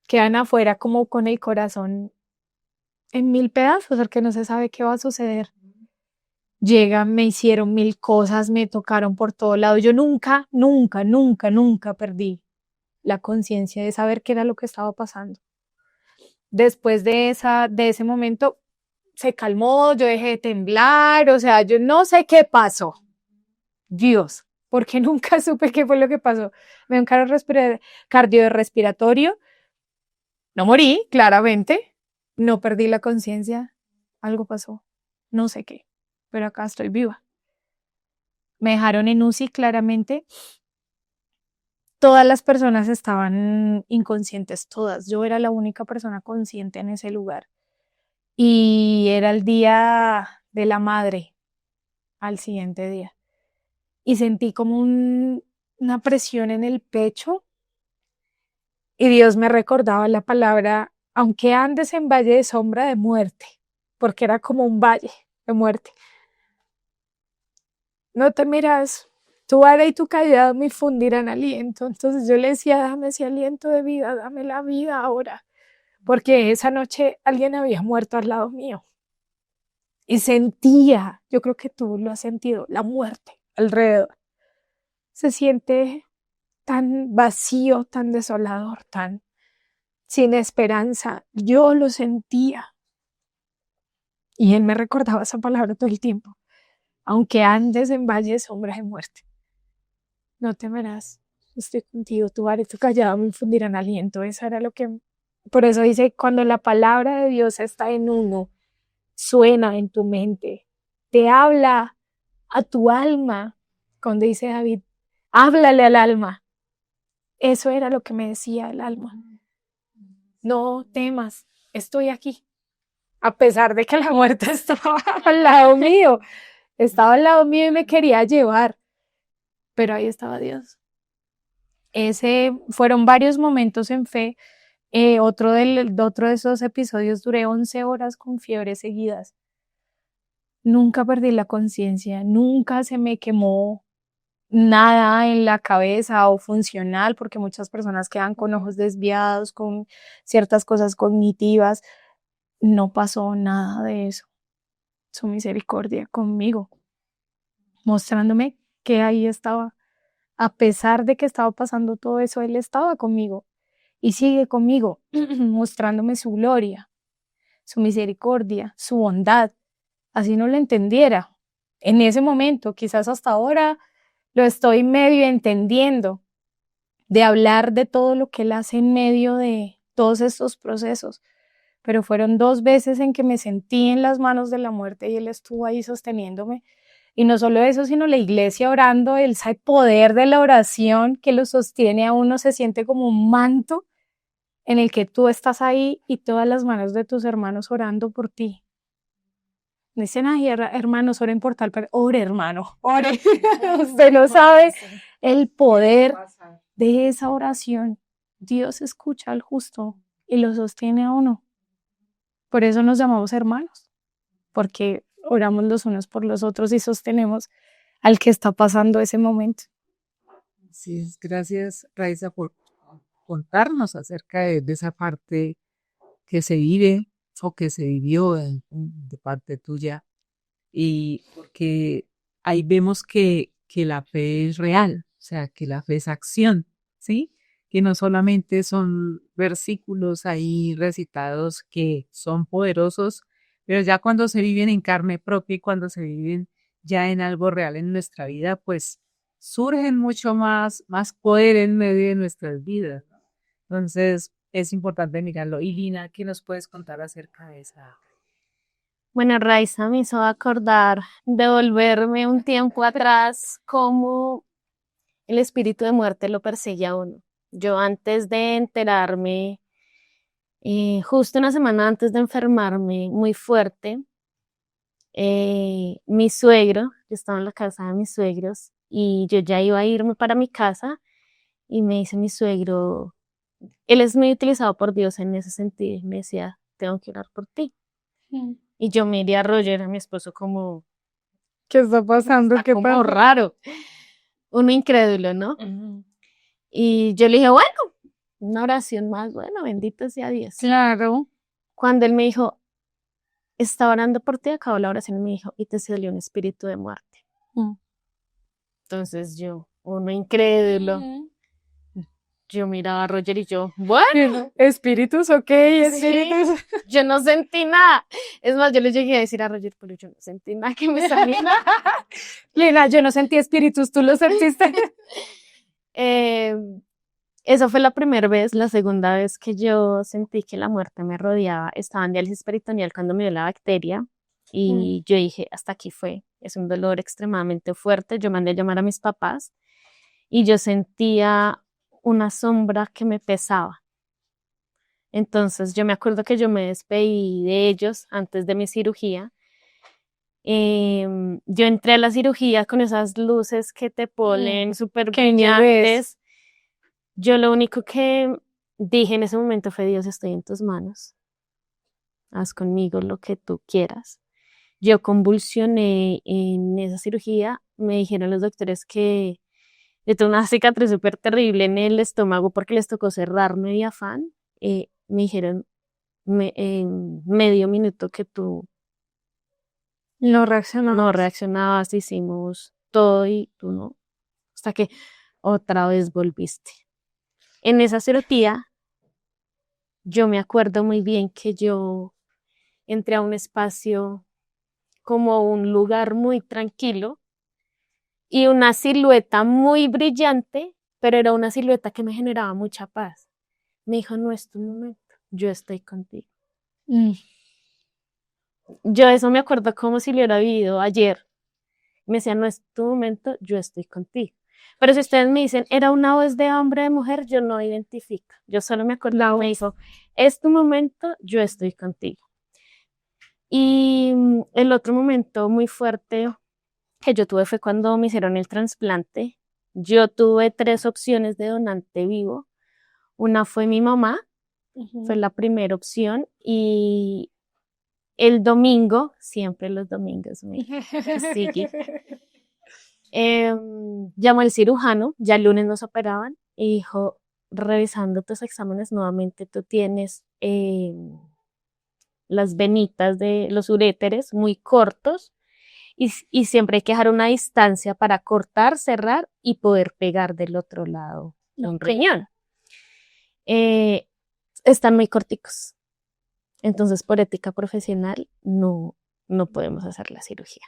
Quedan afuera como con el corazón en 1000 pedazos, porque no se sabe qué va a suceder. Llegan, me hicieron 1000 cosas, me tocaron por todo lado. Yo nunca perdí la conciencia de saber qué era lo que estaba pasando. Después de ese momento, se calmó, yo dejé de temblar, o sea, yo no sé qué pasó. Dios, porque nunca supe qué fue lo que pasó. Me dio un cardiorrespiratorio. No morí, claramente. No perdí la conciencia. Algo pasó. No sé qué, pero acá estoy viva. Me dejaron en UCI, claramente. Todas las personas estaban inconscientes, todas. Yo era la única persona consciente en ese lugar. Y era el día de la madre, al siguiente día. Y sentí como una presión en el pecho. Y Dios me recordaba la palabra, aunque andes en valle de sombra de muerte, porque era como un valle de muerte. No temerás, tu vara y tu callado me infundirán aliento. Entonces yo le decía, dame ese aliento de vida, dame la vida ahora. Porque esa noche alguien había muerto al lado mío. Y sentía, yo creo que tú lo has sentido, la muerte alrededor. Se siente tan vacío, tan desolador, tan sin esperanza. Yo lo sentía. Y él me recordaba esa palabra todo el tiempo. Aunque andes en valle de sombra de muerte, no temerás, estoy contigo, tu vara y tu callado me infundirán aliento. Eso era lo que, por eso dice, cuando la palabra de Dios está en uno, suena en tu mente, te habla a tu alma, cuando dice David, háblale al alma. Eso era lo que me decía el alma. No temas, estoy aquí. A pesar de que la muerte estaba al lado mío, y me quería llevar, pero ahí estaba Dios. Fueron varios momentos en fe. Otro de esos episodios duré 11 horas con fiebre seguidas. Nunca perdí la conciencia, nunca se me quemó nada en la cabeza o funcional, porque muchas personas quedan con ojos desviados, con ciertas cosas cognitivas. No pasó nada de eso. Su misericordia conmigo, mostrándome que ahí estaba. A pesar de que estaba pasando todo eso, Él estaba conmigo y sigue conmigo, mostrándome su gloria, su misericordia, su bondad. Así no lo entendiera en ese momento, quizás hasta ahora lo estoy medio entendiendo, de hablar de todo lo que Él hace en medio de todos estos procesos. Pero fueron 2 veces en que me sentí en las manos de la muerte y Él estuvo ahí sosteniéndome. Y no solo eso, sino la iglesia orando, el poder de la oración que lo sostiene a uno, se siente como un manto en el que tú estás ahí y todas las manos de tus hermanos orando por ti. Dicen, ay, hermanos, oren por tal, pero ore, hermano, ore. Usted no sabe el poder de esa oración, Dios escucha al justo y lo sostiene a uno. Por eso nos llamamos hermanos, porque oramos los unos por los otros y sostenemos al que está pasando ese momento. Sí, gracias, Raiza, por contarnos acerca de esa parte que se vive o que se vivió de parte tuya. Y porque ahí vemos que la fe es real, o sea, que la fe es acción, ¿sí? Que no solamente son versículos ahí recitados que son poderosos, pero ya cuando se viven en carne propia y cuando se viven ya en algo real en nuestra vida, pues surgen mucho más poder en medio de nuestras vidas, ¿no? Entonces, es importante mirarlo. Y Lina, ¿qué nos puedes contar acerca de esa? Bueno, Raiza me hizo acordar, devolverme un tiempo atrás, cómo el espíritu de muerte lo persigue a uno. Yo antes de enterarme, justo una semana antes de enfermarme muy fuerte, mi suegro, yo estaba en la casa de mis suegros y yo ya iba a irme para mi casa y me dice mi suegro, él es muy utilizado por Dios en ese sentido, y me decía, tengo que orar por ti. Y yo miré a Roger, a mi esposo, como, ¿Qué está pasando? está ¿Qué como pasa? raro, uno incrédulo, ¿no? Y yo le dije, bueno, una oración más, bueno, bendito sea Dios. Claro. Cuando él me dijo, estaba orando por ti, acabó la oración y me dijo, y te salió un espíritu de muerte. Mm. Entonces yo, uno incrédulo, yo miraba a Roger y yo, bueno, Espíritus, ok, espíritus. yo no sentí nada. Es más, yo le llegué a decir a Roger, pero yo no sentí nada que me saliera. Lina, yo no sentí espíritus, tú lo sentiste. Esa fue la primera vez. La segunda vez que yo sentí que la muerte me rodeaba, estaba en diálisis peritoneal cuando me dio la bacteria y yo dije, hasta aquí fue. Es un dolor extremadamente fuerte. Yo mandé a llamar a mis papás y yo sentía una sombra que me pesaba. Entonces yo me acuerdo que yo me despedí de ellos antes de mi cirugía. Yo entré a la cirugía con esas luces que te ponen súper Qué brillantes. Yo lo único que dije en ese momento fue, Dios, estoy en tus manos. Haz conmigo lo que tú quieras. Yo convulsioné en esa cirugía. Me dijeron los doctores que yo tuve una cicatriz súper terrible en el estómago porque les tocó cerrarme de afán. Me dijeron, en medio minuto que tú No reaccionó. no reaccionabas, hicimos todo y tú no. Hasta que otra vez volviste. En esa cirugía, yo me acuerdo muy bien que yo entré a un espacio como un lugar muy tranquilo y una silueta muy brillante, pero era una silueta que me generaba mucha paz. Me dijo, no es tu momento, yo estoy contigo. Yo eso me acuerdo como si lo hubiera vivido ayer. Me decía, no es tu momento, yo estoy contigo. Pero si ustedes me dicen, era una voz de hombre o de mujer, yo no identifico. Yo solo me acuerdo, me dijo, es tu momento, yo estoy contigo. Y el otro momento muy fuerte que yo tuve fue cuando me hicieron el trasplante. Yo tuve 3 opciones de donante vivo. Una fue mi mamá, fue la primera opción, y el domingo, siempre los domingos me sigue, llamó el cirujano, ya el lunes nos operaban, y dijo, revisando tus exámenes nuevamente, tú tienes las venitas de los uréteres muy cortos y siempre hay que dejar una distancia para cortar, cerrar y poder pegar del otro lado de un riñón. Están muy corticos. Entonces, por ética profesional, no podemos hacer la cirugía.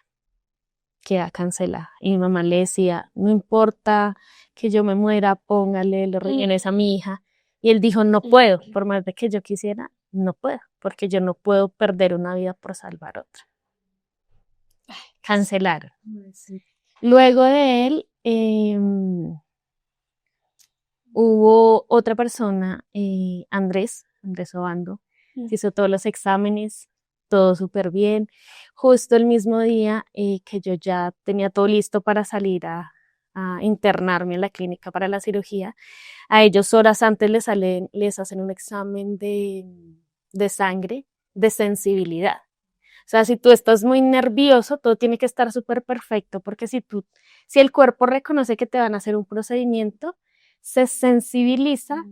Queda cancelada. Y mi mamá le decía, no importa que yo me muera, póngale los riñones a mi hija. Y él dijo, no puedo, por más de que yo quisiera, no puedo, porque yo no puedo perder una vida por salvar otra. Cancelaron. Luego de él, hubo otra persona, Andrés Obando, se hizo todos los exámenes, todo súper bien. Justo el mismo día que yo ya tenía todo listo para salir a a internarme en la clínica para la cirugía, a ellos horas antes les hacen un examen de sangre, de sensibilidad. O sea, si tú estás muy nervioso, todo tiene que estar súper perfecto, porque si el cuerpo reconoce que te van a hacer un procedimiento, se sensibiliza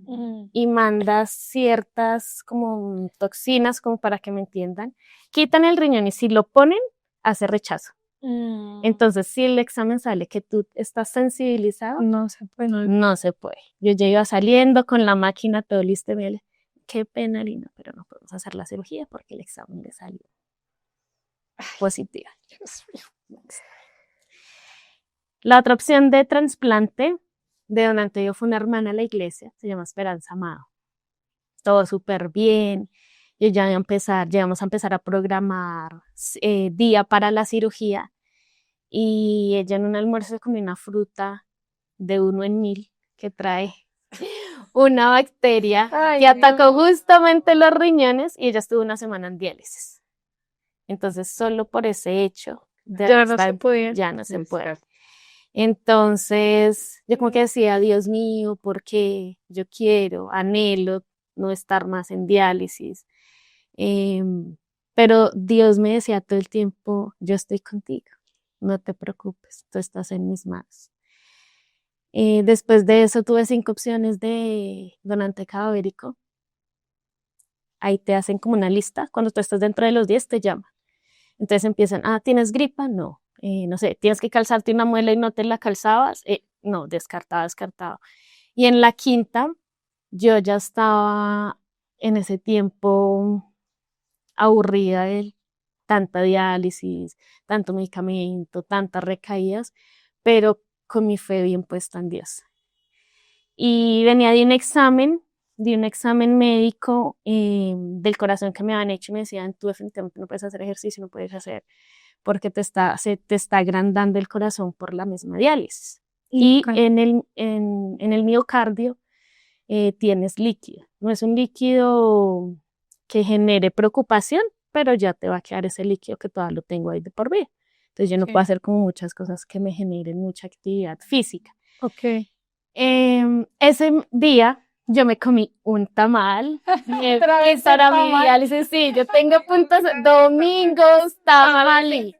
y manda ciertas como toxinas, como para que me entiendan, quitan el riñón y si lo ponen, hace rechazo. Entonces, si el examen sale que tú estás sensibilizado, No se puede. no se puede. Yo ya iba saliendo con la máquina todo listo, qué pena, Lina, pero no podemos hacer la cirugía porque el examen le salió positiva. Dios mío. La otra opción de trasplante de donante yo fue una hermana a la iglesia, se llama Esperanza Amado. Todo súper bien. Yo ya vamos a empezar a programar día para la cirugía y ella en un almuerzo comió una fruta de 1 en 1000 que trae una bacteria que atacó justamente los riñones y ella estuvo 1 semana en diálisis. Entonces, solo por ese hecho, Ya no se podía. ya no se puede. Entonces, yo como que decía, Dios mío, porque yo quiero, anhelo no estar más en diálisis. Pero Dios me decía todo el tiempo, yo estoy contigo, no te preocupes, tú estás en mis manos. Después de eso tuve 5 opciones de donante cadavérico. Ahí te hacen como una lista, cuando tú estás dentro de los 10 te llaman. Entonces empiezan, ¿tienes gripa? No. No sé, ¿tienes que calzarte una muela y no te la calzabas? No, descartado. Y en la 5ª, yo ya estaba en ese tiempo aburrida de tanta diálisis, tanto medicamento, tantas recaídas, pero con mi fe bien puesta en Dios. Y venía de un examen médico del corazón que me habían hecho y me decían, tú definitivamente no puedes hacer ejercicio, no puedes hacer, porque se te está agrandando el corazón por la misma diálisis. Y en el miocardio tienes líquido. No es un líquido que genere preocupación, pero ya te va a quedar ese líquido que todavía lo tengo ahí de por vida. Entonces yo no puedo hacer como muchas cosas que me generen mucha actividad física. Ese dí yo me comí un tamal para mi diálisis. Sí, yo tengo puntos domingos, tamal.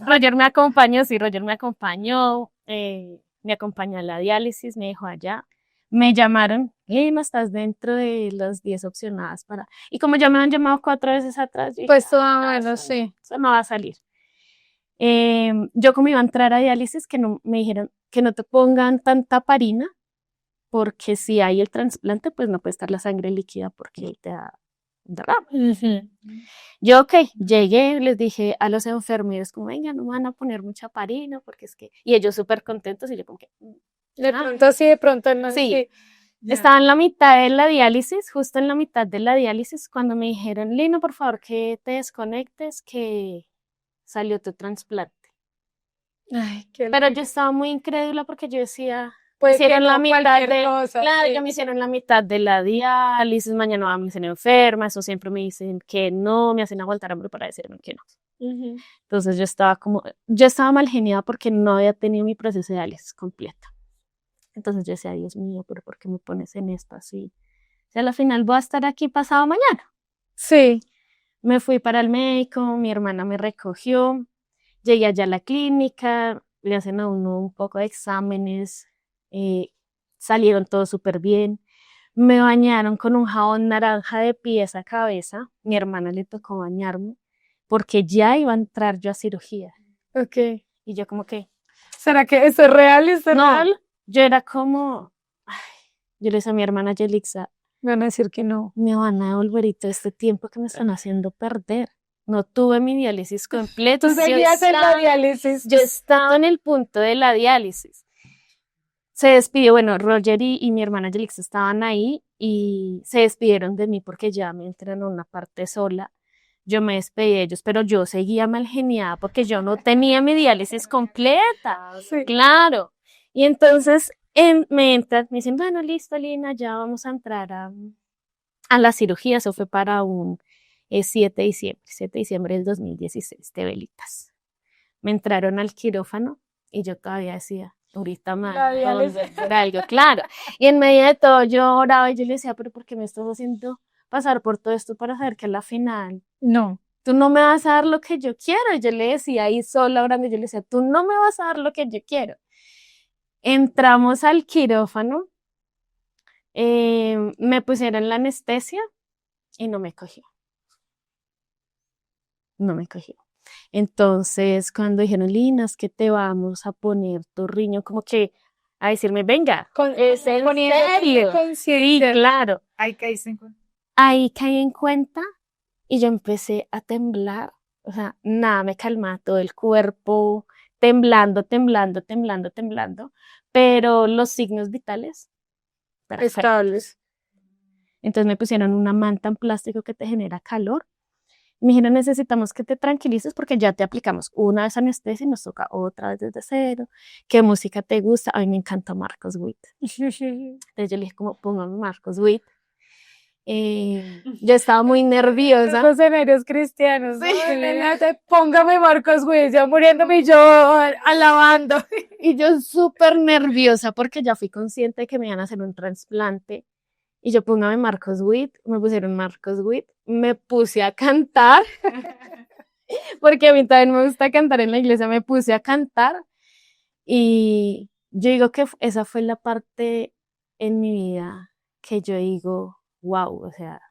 Roger me acompañó, me acompañó a la diálisis, me dejó allá. Me llamaron, no estás dentro de las 10 opcionadas para... Y como ya me han llamado 4 veces atrás, yo pues bueno, sí. Eso no va a salir. Yo como iba a entrar a diálisis, me dijeron que no te pongan tanta parina, porque si hay el trasplante, pues no puede estar la sangre líquida porque te da derrame. Yo, llegué, les dije a los enfermeros, como, venga, no me van a poner mucha parina, porque es que... Y ellos súper contentos, y yo como que... De pronto sí, de pronto no. Sí. Estaba en la mitad de la diálisis, justo en la mitad de la diálisis, cuando me dijeron, Lino, por favor, que te desconectes, que salió tu trasplante. Pero yo estaba muy incrédula porque yo decía, hicieron la mitad de cosa, claro, ya me hicieron la mitad de la diálisis, mañana vamos a ser enferma, eso siempre me dicen que no, me hacen aguantar hambre para decirme que no. Entonces yo estaba mal geniada porque no había tenido mi proceso de diálisis completa. Entonces yo decía, Dios mío, pero ¿por qué me pones en esto así? O sea, al final voy a estar aquí pasado mañana. Sí. Me fui para el médico, mi hermana me recogió, llegué allá a la clínica, le hacen a uno un poco de exámenes, salieron todos súper bien. Me bañaron con un jabón naranja de pies a cabeza. Mi hermana le tocó bañarme porque ya iba a entrar yo a cirugía. Y yo como que... ¿Será que eso es real? ¿Es real? Yo era como... yo le decía a mi hermana Yelixa, me van a decir que no. Me van a devolver y todo este tiempo que me están haciendo perder. No tuve mi diálisis completo. ¿Tú seguías en la diálisis? Yo estaba en el punto de la diálisis. Se despidió, Roger y mi hermana Yelixa estaban ahí y se despidieron de mí porque ya me entran en una parte sola. Yo me despedí de ellos, pero yo seguía mal geniada porque yo no tenía mi diálisis completa. Sí. Claro. Y entonces me entran, me dicen, bueno, listo, Lina, ya vamos a entrar a la cirugía. Eso fue para un 7 de diciembre del 2016, de velitas. Me entraron al quirófano Y yo todavía decía, ahorita más, Labiales. por algo, claro. Y en medio de todo yo oraba y yo le decía, pero ¿por qué me estás haciendo pasar por todo esto para saber que a la final No. tú no me vas a dar lo que yo quiero? Y yo le decía ahí sola orando, yo le decía, tú no me vas a dar lo que yo quiero. Entramos al quirófano, me pusieron la anestesia y no me cogió. No me cogió. Entonces, cuando dijeron, Lina, es que te vamos a poner tu riñón, como que a decirme, venga, es en serio. Sí, claro. Ahí caíste en cuenta. Ahí caí en cuenta y yo empecé a temblar. O sea, nada, me calmaba todo el cuerpo, temblando, temblando, temblando, temblando. Pero los signos vitales, perfectos. Estables. Entonces me pusieron una manta en plástico que te genera calor. Me dijeron, necesitamos que te tranquilices porque ya te aplicamos una vez anestesia y nos toca otra vez desde cero. ¿Qué música te gusta? A mí me encanta Marcos Witt. Entonces yo le dije, como, póngame Marcos Witt. Yo estaba muy nerviosa. Los escenarios cristianos. Sí. Póngame Marcos Witt, yo muriéndome y yo alabando. Y yo súper nerviosa porque ya fui consciente de que me iban a hacer un trasplante. Y yo póngame Marcos Witt, me pusieron Marcos Witt, me puse a cantar, porque a mí también me gusta cantar en la iglesia, me puse a cantar y yo digo que esa fue la parte en mi vida que yo digo, wow, o sea,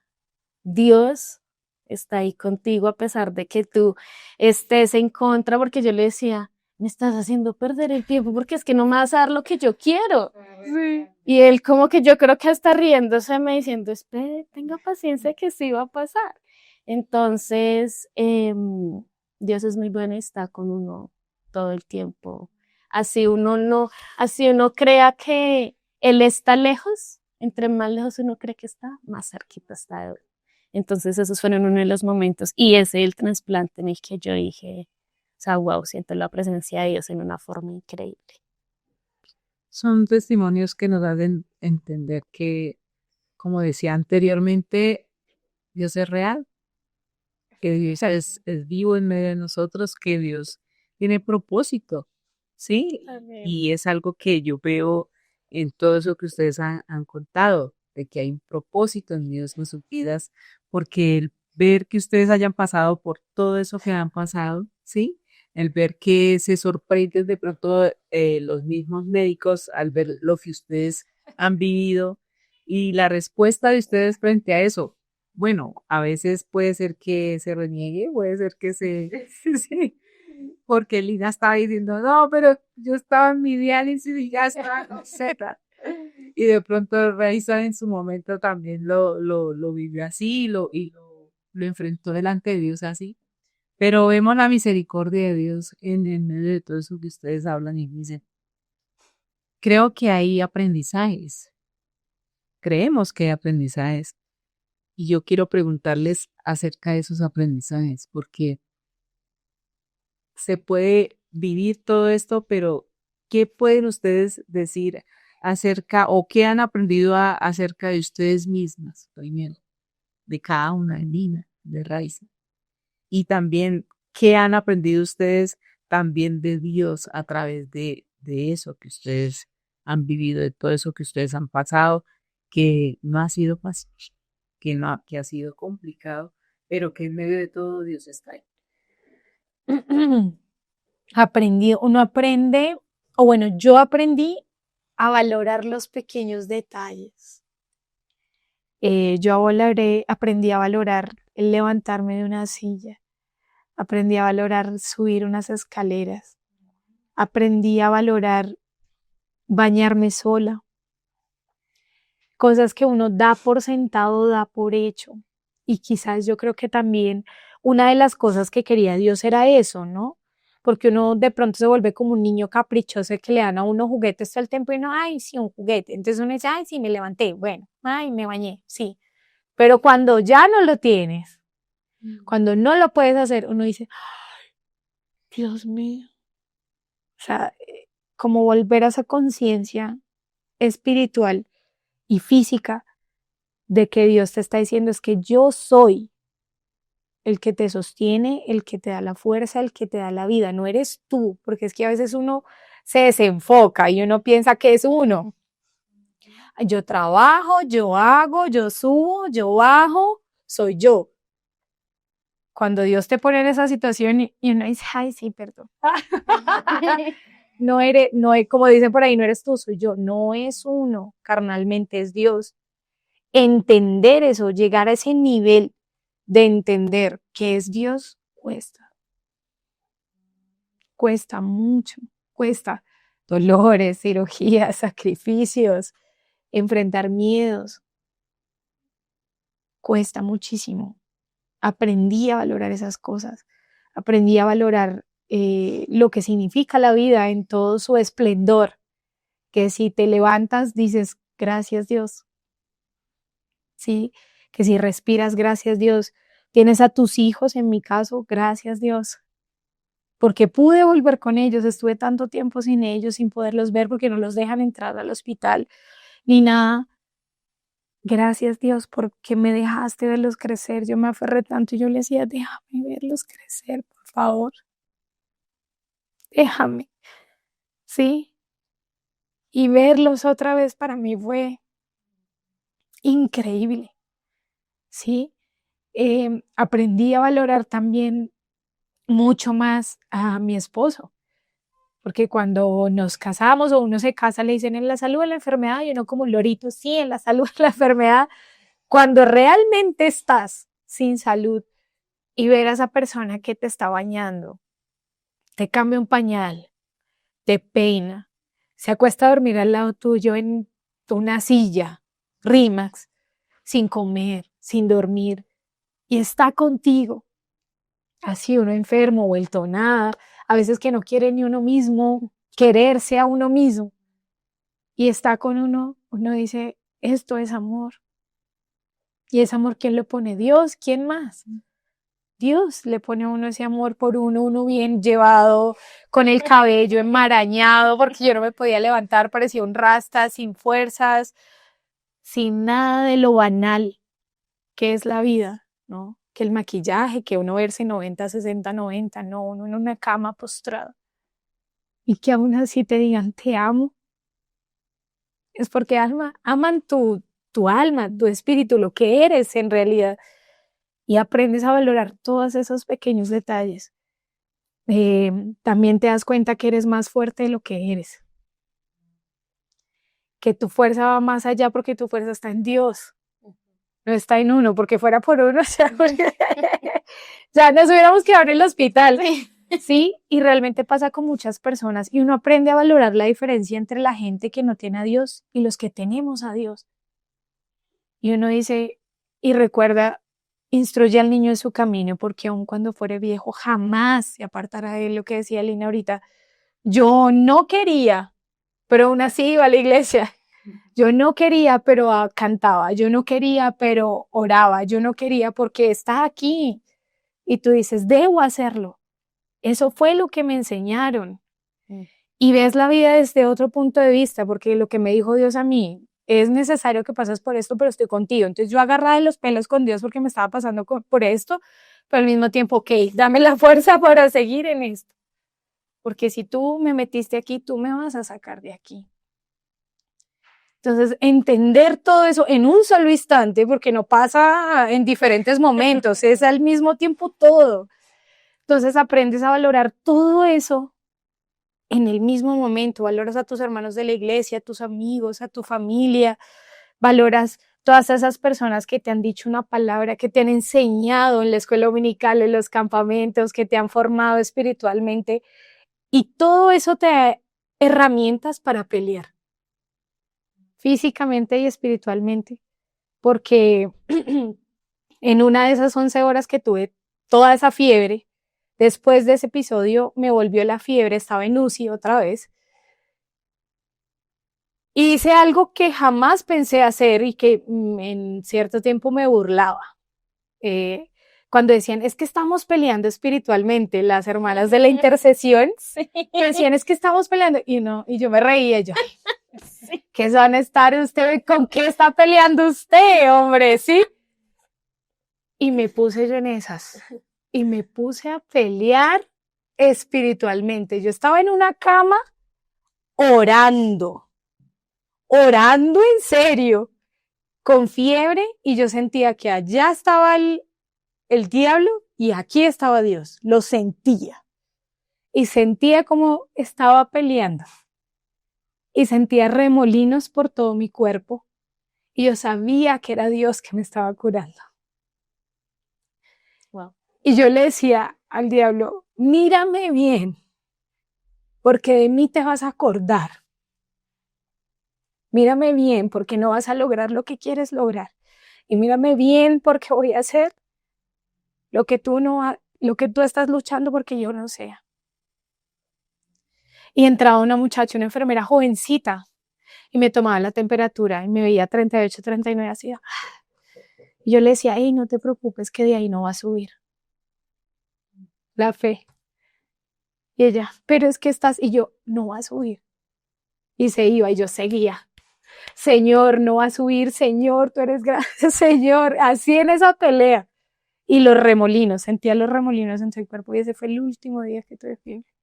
Dios está ahí contigo a pesar de que tú estés en contra, porque yo le decía, me estás haciendo perder el tiempo porque es que no me vas a dar lo que yo quiero. Sí. Y él como que yo creo que hasta riéndose me diciendo, espere, tenga paciencia que sí va a pasar. Entonces, Dios es muy bueno y está con uno todo el tiempo. Así uno crea que Él está lejos, entre más lejos uno cree que está, más cerquita está de Él. Entonces esos fueron uno de los momentos. Y ese el trasplante en el que yo dije, o sea, wow, siento la presencia de Dios en una forma increíble. Son testimonios que nos hacen entender que, como decía anteriormente, Dios es real, que Dios es vivo en medio de nosotros, que Dios tiene propósito, ¿sí? Y es algo que yo veo en todo eso que ustedes han contado, de que hay un propósito en Dios en sus vidas, porque el ver que ustedes hayan pasado por todo eso que han pasado, ¿sí? El ver que se sorprenden de pronto los mismos médicos al ver lo que ustedes han vivido y la respuesta de ustedes frente a eso. Bueno, a veces puede ser que se reniegue, puede ser que sí, porque Lina estaba diciendo, no, pero yo estaba en mi diálisis y ya estaba, etcétera. Y de pronto Reisa en su momento también lo vivió así lo enfrentó delante de Dios así. Pero vemos la misericordia de Dios en medio de todo eso que ustedes hablan y dicen. Creo que hay aprendizajes. Creemos que hay aprendizajes. Y yo quiero preguntarles acerca de esos aprendizajes, porque se puede vivir todo esto, pero ¿qué pueden ustedes decir acerca o qué han aprendido acerca de ustedes mismas primero, de cada una, de Lina, de Raiza? Y también, ¿qué han aprendido ustedes también de Dios a través de eso que ustedes han vivido, de todo eso que ustedes han pasado, que no ha sido fácil, que ha sido complicado, pero que en medio de todo Dios está ahí? Uno aprende, o bueno, yo aprendí a valorar los pequeños detalles. Aprendí a valorar el levantarme de una silla, aprendí a valorar subir unas escaleras, aprendí a valorar bañarme sola, cosas que uno da por sentado, da por hecho. Y quizás yo creo que también una de las cosas que quería Dios era eso, ¿no? Porque uno de pronto se vuelve como un niño caprichoso que le dan a uno juguetes todo el tiempo y no, ay, sí, un juguete. Entonces uno dice, ay, sí, me levanté, bueno, ay, me bañé, sí. Pero cuando ya no lo tienes, cuando no lo puedes hacer, uno dice, ay, Dios mío. O sea, como volver a esa conciencia espiritual y física de que Dios te está diciendo es que yo soy el que te sostiene, el que te da la fuerza, el que te da la vida. No eres tú, porque es que a veces uno se desenfoca y uno piensa que es uno. Yo trabajo, yo hago, yo subo, yo bajo, soy yo. Cuando Dios te pone en esa situación y uno dice, ay, sí, perdón. No eres, como dicen por ahí, no eres tú, soy yo. No es uno, carnalmente es Dios. Entender eso, llegar a ese nivel de entender que es Dios, cuesta mucho, cuesta dolores, cirugías, sacrificios, enfrentar miedos, cuesta muchísimo. Aprendí a valorar esas cosas, aprendí a valorar lo que significa la vida en todo su esplendor, que si te levantas dices, gracias Dios, ¿sí? Que si respiras, gracias Dios, tienes a tus hijos, en mi caso, gracias Dios, porque pude volver con ellos, estuve tanto tiempo sin ellos, sin poderlos ver porque no los dejan entrar al hospital ni nada. Gracias Dios porque me dejaste verlos crecer. Yo me aferré tanto y yo le decía, déjame verlos crecer, por favor. Déjame, ¿sí? Y verlos otra vez para mí fue increíble, ¿sí? Aprendí a valorar también mucho más a mi esposo, porque cuando nos casamos o uno se casa le dicen en la salud, en la enfermedad, y uno como un lorito, sí, en la salud, en la enfermedad. Cuando realmente estás sin salud y ver a esa persona que te está bañando, te cambia un pañal, te peina, se acuesta a dormir al lado tuyo en una silla, Rimax, sin comer, sin dormir, y está contigo, así uno enfermo, vuelto nada, a veces que no quiere ni uno mismo, quererse a uno mismo, y está con uno, uno dice, esto es amor. ¿Y ese amor quién lo pone? Dios, ¿quién más? Dios le pone a uno ese amor por uno bien llevado, con el cabello enmarañado, porque yo no me podía levantar, parecía un rasta, sin fuerzas, sin nada de lo banal que es la vida, ¿no? Que el maquillaje, que uno verse 90, 60, 90, no, uno en una cama postrado. Y que aún así te digan, te amo. Es porque aman tu alma, tu espíritu, lo que eres en realidad. Y aprendes a valorar todos esos pequeños detalles. También te das cuenta que eres más fuerte de lo que eres. Que tu fuerza va más allá porque tu fuerza está en Dios. No está en uno, porque fuera por uno, ya nos hubiéramos quedado en el hospital. Sí, y realmente pasa con muchas personas y uno aprende a valorar la diferencia entre la gente que no tiene a Dios y los que tenemos a Dios. Y uno dice, y recuerda, instruye al niño en su camino, porque aun cuando fuere viejo, jamás se apartará de él. Lo que decía Lina ahorita, yo no quería, pero aún así iba a la iglesia. Yo no quería, pero cantaba. Yo no quería, pero oraba. Yo no quería porque está aquí. Y tú dices, debo hacerlo. Eso fue lo que me enseñaron. Y ves la vida desde otro punto de vista, porque lo que me dijo Dios a mí, es necesario que pases por esto, pero estoy contigo. Entonces yo agarraba de los pelos con Dios porque me estaba pasando por esto, pero al mismo tiempo, ok, dame la fuerza para seguir en esto. Porque si tú me metiste aquí, tú me vas a sacar de aquí. Entonces, entender todo eso en un solo instante, porque no pasa en diferentes momentos, es al mismo tiempo todo. Entonces aprendes a valorar todo eso en el mismo momento, valoras a tus hermanos de la iglesia, a tus amigos, a tu familia, valoras todas esas personas que te han dicho una palabra, que te han enseñado en la escuela dominical, en los campamentos, que te han formado espiritualmente, y todo eso te da herramientas para pelear, físicamente y espiritualmente, porque en una de esas 11 horas que tuve toda esa fiebre, después de ese episodio me volvió la fiebre, estaba en UCI otra vez. Y hice algo que jamás pensé hacer y que en cierto tiempo me burlaba. Cuando decían, es que estamos peleando espiritualmente, las hermanas de la intercesión, sí. Decían, es que estamos peleando. Y no, y yo me reía, yo, sí. ¿Qué van a estar usted? ¿Con qué está peleando usted, hombre? ¿Sí? Y me puse yo en esas. Y me puse a pelear espiritualmente. Yo estaba en una cama orando en serio, con fiebre, y yo sentía que allá estaba el diablo y aquí estaba Dios. Lo sentía. Y sentía como estaba peleando. Y sentía remolinos por todo mi cuerpo. Y yo sabía que era Dios que me estaba curando. Wow. Y yo le decía al diablo, mírame bien, porque de mí te vas a acordar. Mírame bien, porque no vas a lograr lo que quieres lograr. Y mírame bien, porque voy a hacer lo que tú estás luchando porque yo no sea. Y entraba una muchacha, una enfermera jovencita, y me tomaba la temperatura y me veía 38, 39, así. Y yo le decía, hey, no te preocupes, que de ahí no va a subir la fe. Y ella, pero es que y yo, no va a subir. Y se iba y yo seguía. Señor, no va a subir, Señor, tú eres grande, Señor. Así en esa pelea. Y los remolinos, sentía los remolinos en su cuerpo. Y ese fue el último día que tuve fiebre.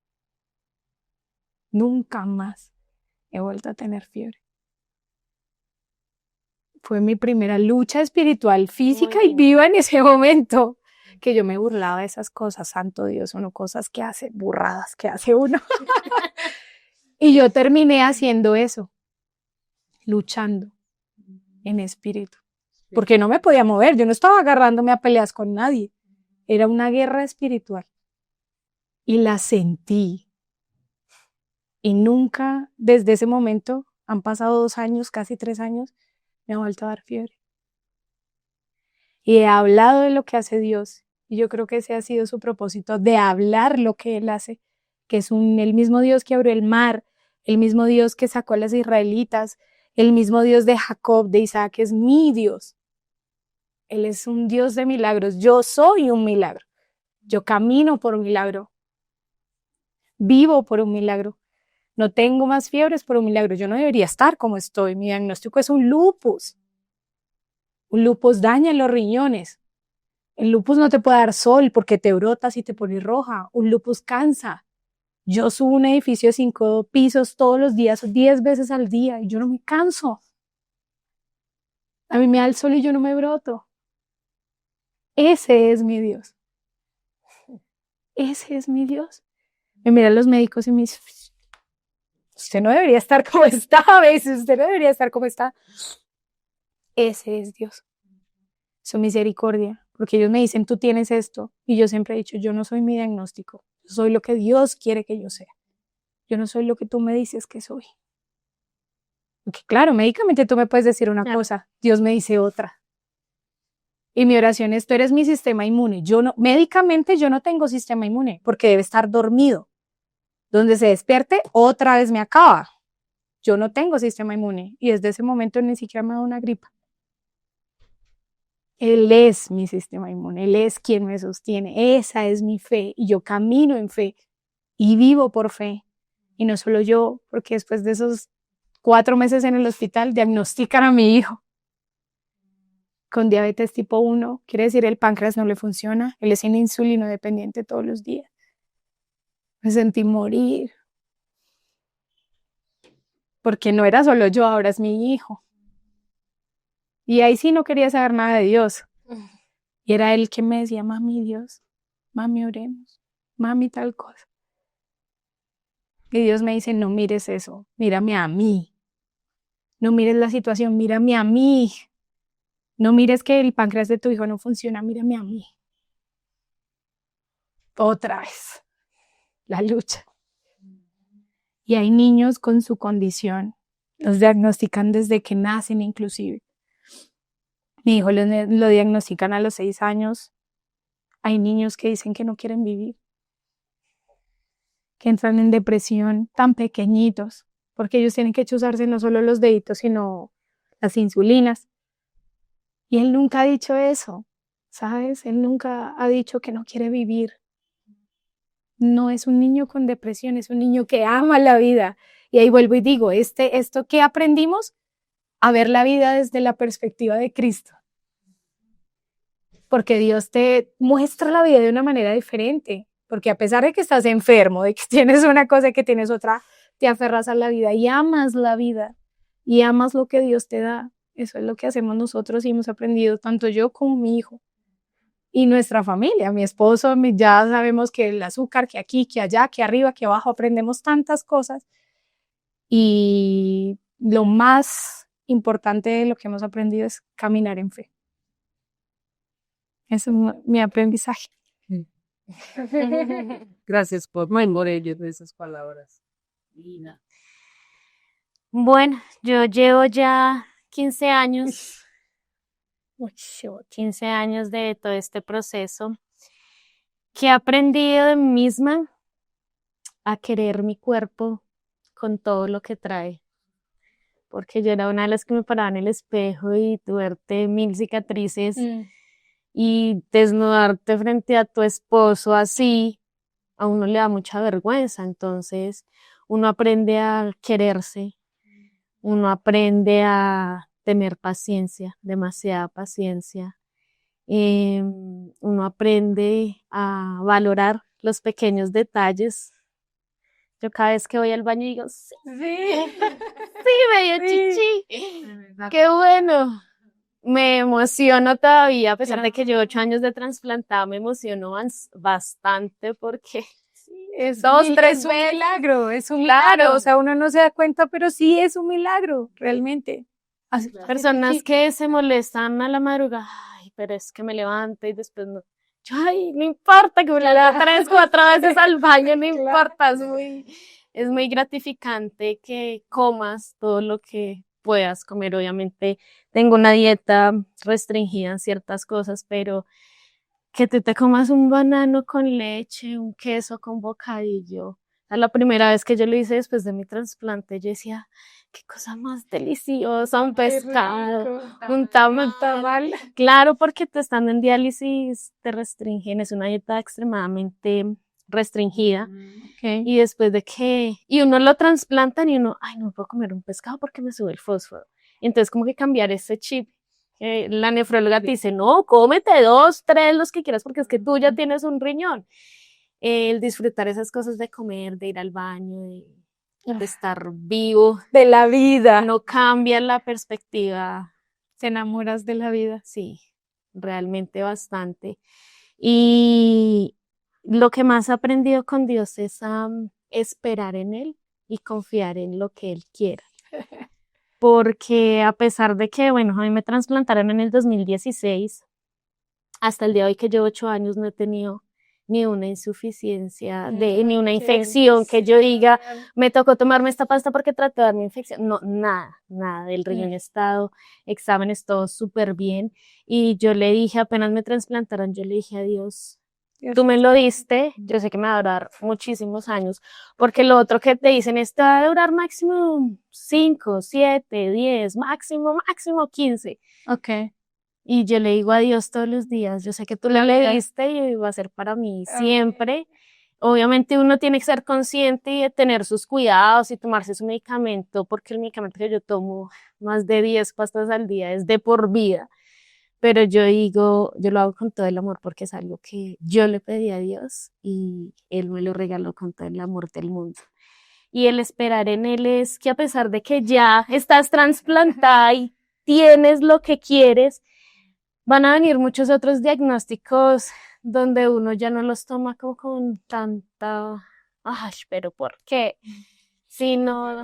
Nunca más he vuelto a tener fiebre. Fue mi primera lucha espiritual, física y viva en ese momento. Que yo me burlaba de esas cosas, santo Dios, uno cosas que hace, burradas que hace uno. Y yo terminé haciendo eso, luchando en espíritu, porque no me podía mover, yo no estaba agarrándome a peleas con nadie, era una guerra espiritual. Y la sentí. Y nunca, desde ese momento, han pasado 2 años, casi 3 años, me ha vuelto a dar fiebre. Y he hablado de lo que hace Dios. Y yo creo que ese ha sido su propósito, de hablar lo que Él hace, que es el mismo Dios que abrió el mar, el mismo Dios que sacó a las israelitas, el mismo Dios de Jacob, de Isaac, es mi Dios. Él es un Dios de milagros. Yo soy un milagro. Yo camino por un milagro. Vivo por un milagro. No tengo más fiebres por un milagro. Yo no debería estar como estoy. Mi diagnóstico es un lupus. Un lupus daña los riñones. El lupus no te puede dar sol porque te brotas y te pones roja. Un lupus cansa. Yo subo un edificio de 5 pisos todos los días, 10 veces al día, y yo no me canso. A mí me da el sol y yo no me broto. Ese es mi Dios. Ese es mi Dios. Me miran los médicos y me dicen, usted no debería estar como está a veces, usted no debería estar como está. Ese es Dios. Su misericordia. Porque ellos me dicen, tú tienes esto. Y yo siempre he dicho, yo no soy mi diagnóstico. Yo soy lo que Dios quiere que yo sea. Yo no soy lo que tú me dices que soy. Porque claro, médicamente tú me puedes decir una cosa, Dios me dice otra. Y mi oración es, tú eres mi sistema inmune. Médicamente yo no tengo sistema inmune, porque debe estar dormido. Donde se despierte, otra vez me acaba. Yo no tengo sistema inmune. Y desde ese momento ni siquiera me da una gripa. Él es mi sistema inmune, Él es quien me sostiene, esa es mi fe, y yo camino en fe, y vivo por fe, y no solo yo, porque después de esos 4 meses en el hospital, diagnostican a mi hijo con diabetes tipo 1, quiere decir el páncreas no le funciona, él es insulino dependiente todos los días. Me sentí morir, porque no era solo yo, ahora es mi hijo. Y ahí sí no quería saber nada de Dios. Y era él que me decía, mami, Dios, mami, oremos, mami, tal cosa. Y Dios me dice, no mires eso, mírame a mí. No mires la situación, mírame a mí. No mires que el páncreas de tu hijo no funciona, mírame a mí. Otra vez, la lucha. Y hay niños con su condición, los diagnostican desde que nacen inclusive. Mi hijo lo diagnostican a los 6 años. Hay niños que dicen que no quieren vivir, que entran en depresión tan pequeñitos, porque ellos tienen que chuzarse no solo los deditos, sino las insulinas. Y él nunca ha dicho eso, ¿sabes? Él nunca ha dicho que no quiere vivir. No es un niño con depresión, es un niño que ama la vida. Y ahí vuelvo y digo, esto que aprendimos, a ver la vida desde la perspectiva de Cristo. porque Dios te muestra la vida de una manera diferente, porque a pesar de que estás enfermo, de que tienes una cosa y que tienes otra, te aferras a la vida y amas la vida y amas lo que Dios te da. Eso es lo que hacemos nosotros y hemos aprendido tanto yo como mi hijo y nuestra familia, mi esposo, ya sabemos que el azúcar, que aquí, que allá, que arriba, que abajo, aprendemos tantas cosas y lo más importante de lo que hemos aprendido es caminar en fe. Ese es mi aprendizaje. Gracias por ello de esas palabras. Lina. Bueno, yo llevo ya 15 años, 15 años de todo este proceso que he aprendido de mí misma a querer mi cuerpo con todo lo que trae. Porque yo era una de las que me paraba en el espejo y verte 1000 cicatrices y desnudarte frente a tu esposo así, a uno le da mucha vergüenza. Entonces uno aprende a quererse, uno aprende a tener paciencia, demasiada paciencia. Uno aprende a valorar los pequeños detalles. Yo cada vez que voy al baño digo, sí, me dio chichi, qué bueno. Me emociono todavía, a pesar de que llevo 8 años de trasplantada, me emociono bastante porque Es tres un veces. milagro, es un Claro. milagro. O sea, uno no se da cuenta, pero sí es un milagro, realmente. Personas que se molestan a la madrugada, ay, pero es que me levanto y después no. Yo, ay, no importa que me levante 3, 4 veces al baño, no importa, es muy gratificante que comas todo lo que puedas comer. Obviamente tengo una dieta restringida en ciertas cosas, pero que tú te comas un banano con leche, un queso con bocadillo. La primera vez que yo lo hice después de mi trasplante, yo decía, qué cosa más deliciosa, un pescado, un tamal. Claro, porque tú estando en diálisis te restringen, es una dieta extremadamente restringida. Y después y uno lo trasplantan y uno, ay, no puedo comer un pescado porque me sube el fósforo. Entonces como que cambiar ese chip. La nefróloga te dice, no, cómete 2, 3, los que quieras, porque es que tú ya tienes un riñón. El disfrutar esas cosas de comer, de ir al baño, de estar vivo, de la vida. no cambia la perspectiva. Te enamoras de la vida. Sí, realmente bastante. Y lo que más he aprendido con Dios es esperar en Él y confiar en lo que Él quiera. Porque a pesar de que, bueno, a mí me trasplantaron en el 2016, hasta el día de hoy que llevo 8 años no he tenido ni una insuficiencia, ni una infección que yo diga, me tocó tomarme esta pasta porque traté de darme infección. No, nada del riñón, he estado, exámenes, todo súper bien. Y yo le dije, apenas me trasplantaron, yo le dije a Dios, tú me lo diste, yo sé que me va a durar muchísimos años, porque lo otro que te dicen es, te va a durar máximo 5, 7, 10, máximo 15. Okay. Y yo le digo a Dios todos los días, yo sé que tú le diste y va a ser para mí siempre. Obviamente uno tiene que ser consciente y de tener sus cuidados y tomarse su medicamento, porque el medicamento que yo tomo, más de 10 pastas al día, es de por vida. Pero yo digo, yo lo hago con todo el amor porque es algo que yo le pedí a Dios y Él me lo regaló con todo el amor del mundo. Y el esperar en Él es que a pesar de que ya estás trasplantada y tienes lo que quieres, van a venir muchos otros diagnósticos donde uno ya no los toma como con tanta, ay, pero ¿por qué? Sino,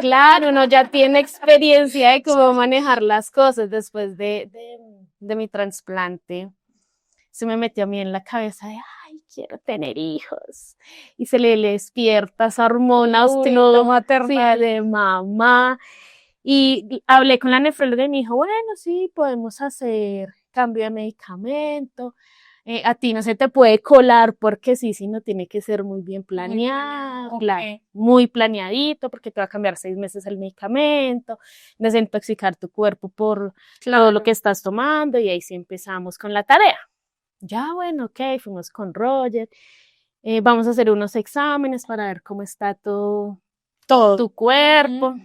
claro, uno ya tiene experiencia de cómo manejar las cosas después de mi trasplante. Se me metió a mí en la cabeza de, ay, quiero tener hijos. Y se le despierta esa hormona maternal de mamá. Y hablé con la nefróloga y me dijo, bueno, sí, podemos hacer cambio de medicamento. A ti no se te puede colar porque sí, no tiene que ser muy bien planeado, muy planeadito, porque te va a cambiar 6 meses el medicamento, desintoxicar tu cuerpo por todo lo que estás tomando, y ahí sí empezamos con la tarea. Ya, bueno, ok, fuimos con Roger, vamos a hacer unos exámenes para ver cómo está todo tu cuerpo.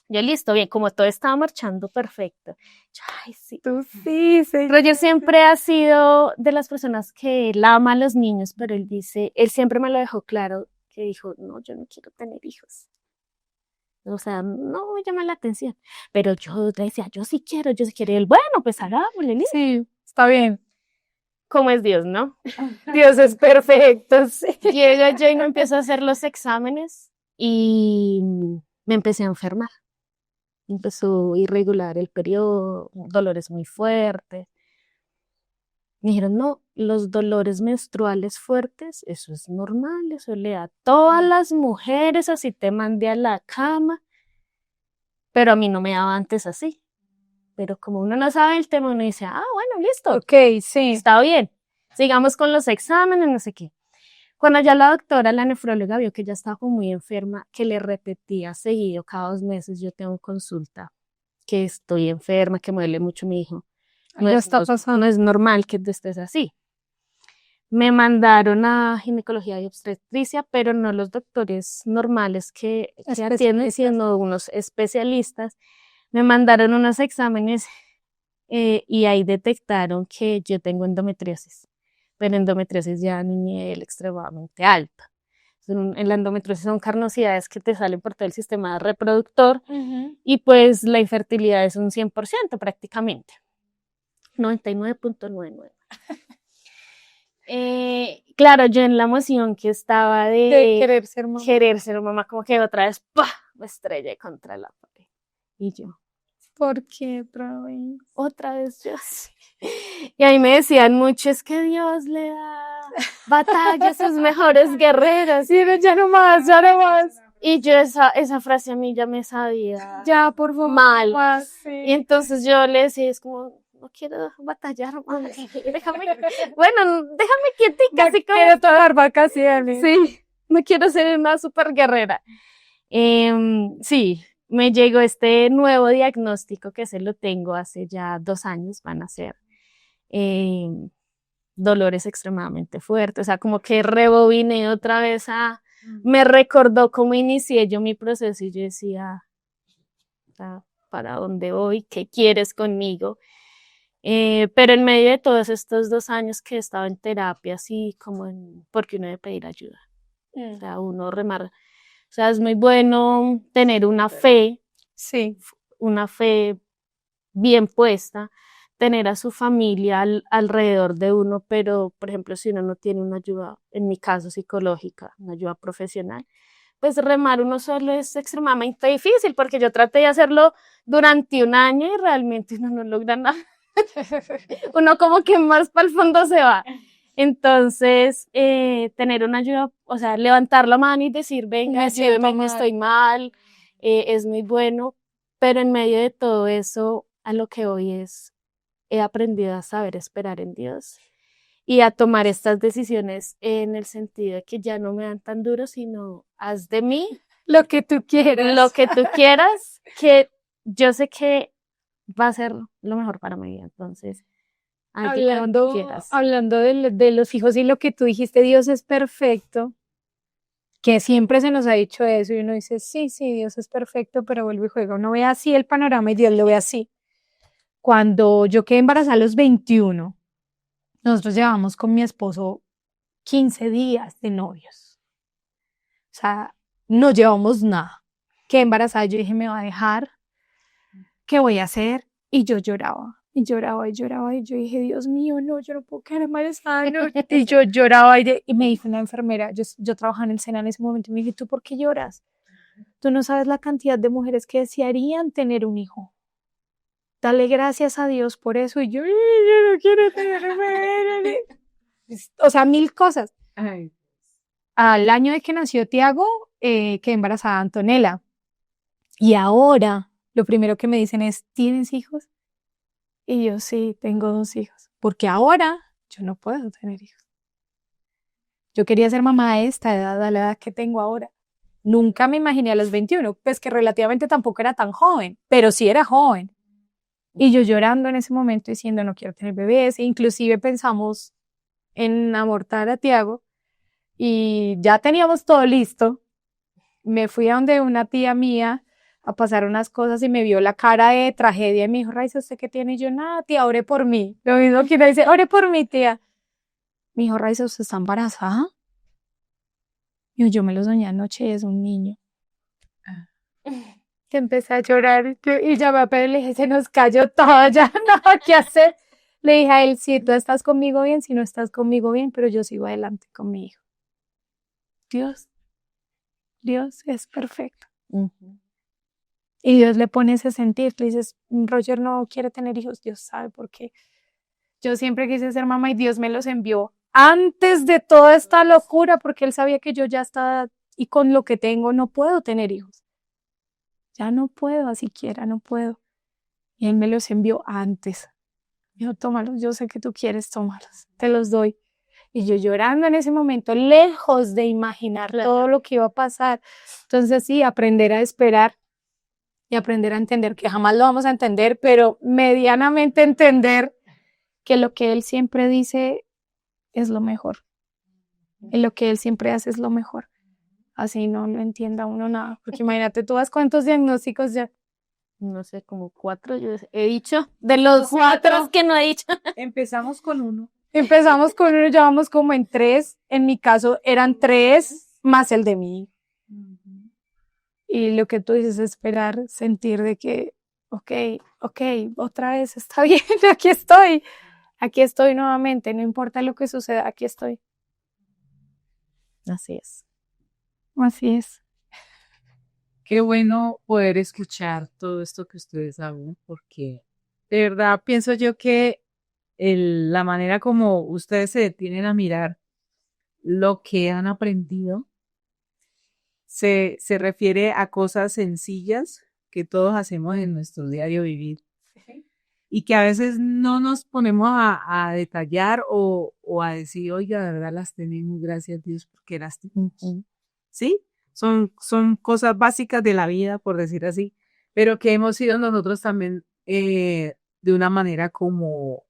Yo listo, bien, como todo estaba marchando perfecto. Yo, ay, sí. Tú sí, Roger siempre ha sido de las personas que él ama a los niños, pero él dice, él siempre me lo dejó claro, que dijo, no, yo no quiero tener hijos. O sea, no me llama la atención. Pero yo le decía, yo sí quiero. Y él, bueno, pues hagámosle, listo. Sí, está bien. ¿Cómo es Dios, no? Dios es perfecto. Sí. Llega yo y me empiezo a hacer los exámenes y me empecé a enfermar. Empezó irregular el periodo, dolores muy fuertes. Me dijeron, no, los dolores menstruales fuertes, eso es normal, eso le da a todas las mujeres, así te mandé a la cama, pero a mí no me daba antes así. Pero como uno no sabe el tema, uno dice, ah, bueno, listo, Ok, sí. está bien, sigamos con los exámenes, no sé qué. Cuando ya la doctora, la nefróloga, vio que ya estaba como muy enferma, que le repetía seguido, cada 2 meses yo tengo consulta, que estoy enferma, que me duele mucho mi hijo. Algo está pasando. No es normal que tú estés así. Me mandaron a ginecología y obstetricia, pero no los doctores normales que atienden, sino unos especialistas. Me mandaron unos exámenes y ahí detectaron que yo tengo endometriosis, pero endometriosis ya a un nivel extremadamente alto. En la endometriosis son carnosidades que te salen por todo el sistema reproductor y pues la infertilidad es un 100% prácticamente, 99.99. Claro, yo en la emoción que estaba De querer ser mamá. como que otra vez ¡pah! Me estrellé contra la pared. Y yo, ¿Por qué otra vez? otra vez yo sí. Y ahí me decían mucho, es que Dios le da batalla a sus mejores guerreros. Sí, ya no más, ya no más. Y yo esa frase a mí ya me sabía Ya, por favor. mal. Más, sí. Y entonces yo le decía, es como, no quiero batallar más. Déjame quietica. No quiero tomar vacaciones. Sí, no quiero ser una super guerrera. Sí, me llegó este nuevo diagnóstico que se lo tengo hace ya 2 años, van a ser dolores extremadamente fuertes, o sea, como que rebobiné otra vez me recordó cómo inicié yo mi proceso y yo decía, ¿para dónde voy? ¿Qué quieres conmigo? Pero en medio de todos estos 2 años que he estado en terapia, así como porque uno debe pedir ayuda, o sea, uno remar, o sea, es muy bueno tener una fe, sí, una fe bien puesta, tener a su familia alrededor de uno, pero, por ejemplo, si uno no tiene una ayuda, en mi caso psicológica, una ayuda profesional, pues remar uno solo es extremadamente difícil, porque yo traté de hacerlo durante 1 año y realmente uno no logra nada. Uno como que más para el fondo se va. Entonces, tener una ayuda, o sea, levantar la mano y decir, venga, ayúdeme, que estoy mal, es muy bueno, pero en medio de todo eso, a lo que hoy he aprendido a saber esperar en Dios y a tomar estas decisiones en el sentido de que ya no me dan tan duro, sino haz de mí lo que tú quieras, que yo sé que va a ser lo mejor para mi vida. Entonces, hablando de los hijos y lo que tú dijiste, Dios es perfecto, que siempre se nos ha dicho eso y uno dice, sí, Dios es perfecto, pero vuelve y juega. Uno ve así el panorama y Dios lo ve así. Cuando yo quedé embarazada a los 21, nosotros llevamos con mi esposo 15 días de novios. O sea, no llevamos nada. Quedé embarazada, yo dije, me va a dejar, ¿qué voy a hacer? Y yo lloraba, y lloraba, y lloraba, y yo dije, Dios mío, no, yo no puedo quedar embarazada, no. Y yo lloraba, y me dijo una enfermera, yo trabajaba en el SENA en ese momento, y me dije, ¿tú por qué lloras? Tú no sabes la cantidad de mujeres que desearían tener un hijo. Dale gracias a Dios por eso. Y yo no quiero tener un bebé. O sea, 1000 cosas. Ay. Al año de que nació Tiago, quedé embarazada Antonella. Y ahora, lo primero que me dicen es, ¿tienes hijos? Y yo, sí, tengo 2 hijos. Porque ahora yo no puedo tener hijos. Yo quería ser mamá a esta edad, a la edad que tengo ahora. Nunca me imaginé a los 21, pues que relativamente tampoco era tan joven, pero sí era joven. Y yo llorando en ese momento diciendo no quiero tener bebés, inclusive pensamos en abortar a Tiago y ya teníamos todo listo. Me fui a donde una tía mía a pasar unas cosas y me vio la cara de tragedia y me dijo, Raiza, ¿usted qué tiene? Y yo, nada, tía, ore por mí. Lo mismo que uno dice, ore por mí, tía. Me dijo, Raiza, ¿usted está embarazada? Y yo me lo soñé anoche y es un niño. Que empecé a llorar y llamé a Pedro y le dije, se nos cayó todo, ya nada que hacer. Le dije a él, si tú estás conmigo bien, si no estás conmigo bien, pero yo sigo adelante con mi hijo. Dios es perfecto. Y Dios le pone ese sentir. Le dices, Roger no quiere tener hijos, Dios sabe por qué. Yo siempre quise ser mamá y Dios me los envió antes de toda esta locura, porque Él sabía que yo ya estaba, y con lo que tengo no puedo tener hijos. Ya no puedo, así quiera, no puedo. Y Él me los envió antes. Dijo, tómalos, yo sé que tú quieres, tómalos, te los doy. Y yo llorando en ese momento, lejos de imaginar todo lo que iba a pasar. Entonces sí, aprender a esperar y aprender a entender, que jamás lo vamos a entender, pero medianamente entender que lo que Él siempre dice es lo mejor. Y lo que Él siempre hace es lo mejor. Así no lo entienda uno nada. Porque imagínate, tú vas cuántos diagnósticos ya. No sé, como 4 yo he dicho. De los 4 que no he dicho. Empezamos con uno. Empezamos con uno, ya vamos como en 3. En mi caso eran 3 más el de mí. Y lo que tú dices, esperar, sentir de que, ok, otra vez está bien, aquí estoy nuevamente, no importa lo que suceda, aquí estoy. Así es. Así es. Qué bueno poder escuchar todo esto que ustedes hablan, porque de verdad pienso yo que la manera como ustedes se detienen a mirar lo que han aprendido se refiere a cosas sencillas que todos hacemos en nuestro diario vivir y que a veces no nos ponemos a detallar o a decir, oiga, de verdad las tenemos, gracias a Dios porque las tenemos. ¿Sí? Son cosas básicas de la vida, por decir así, pero que hemos sido nosotros también de una manera como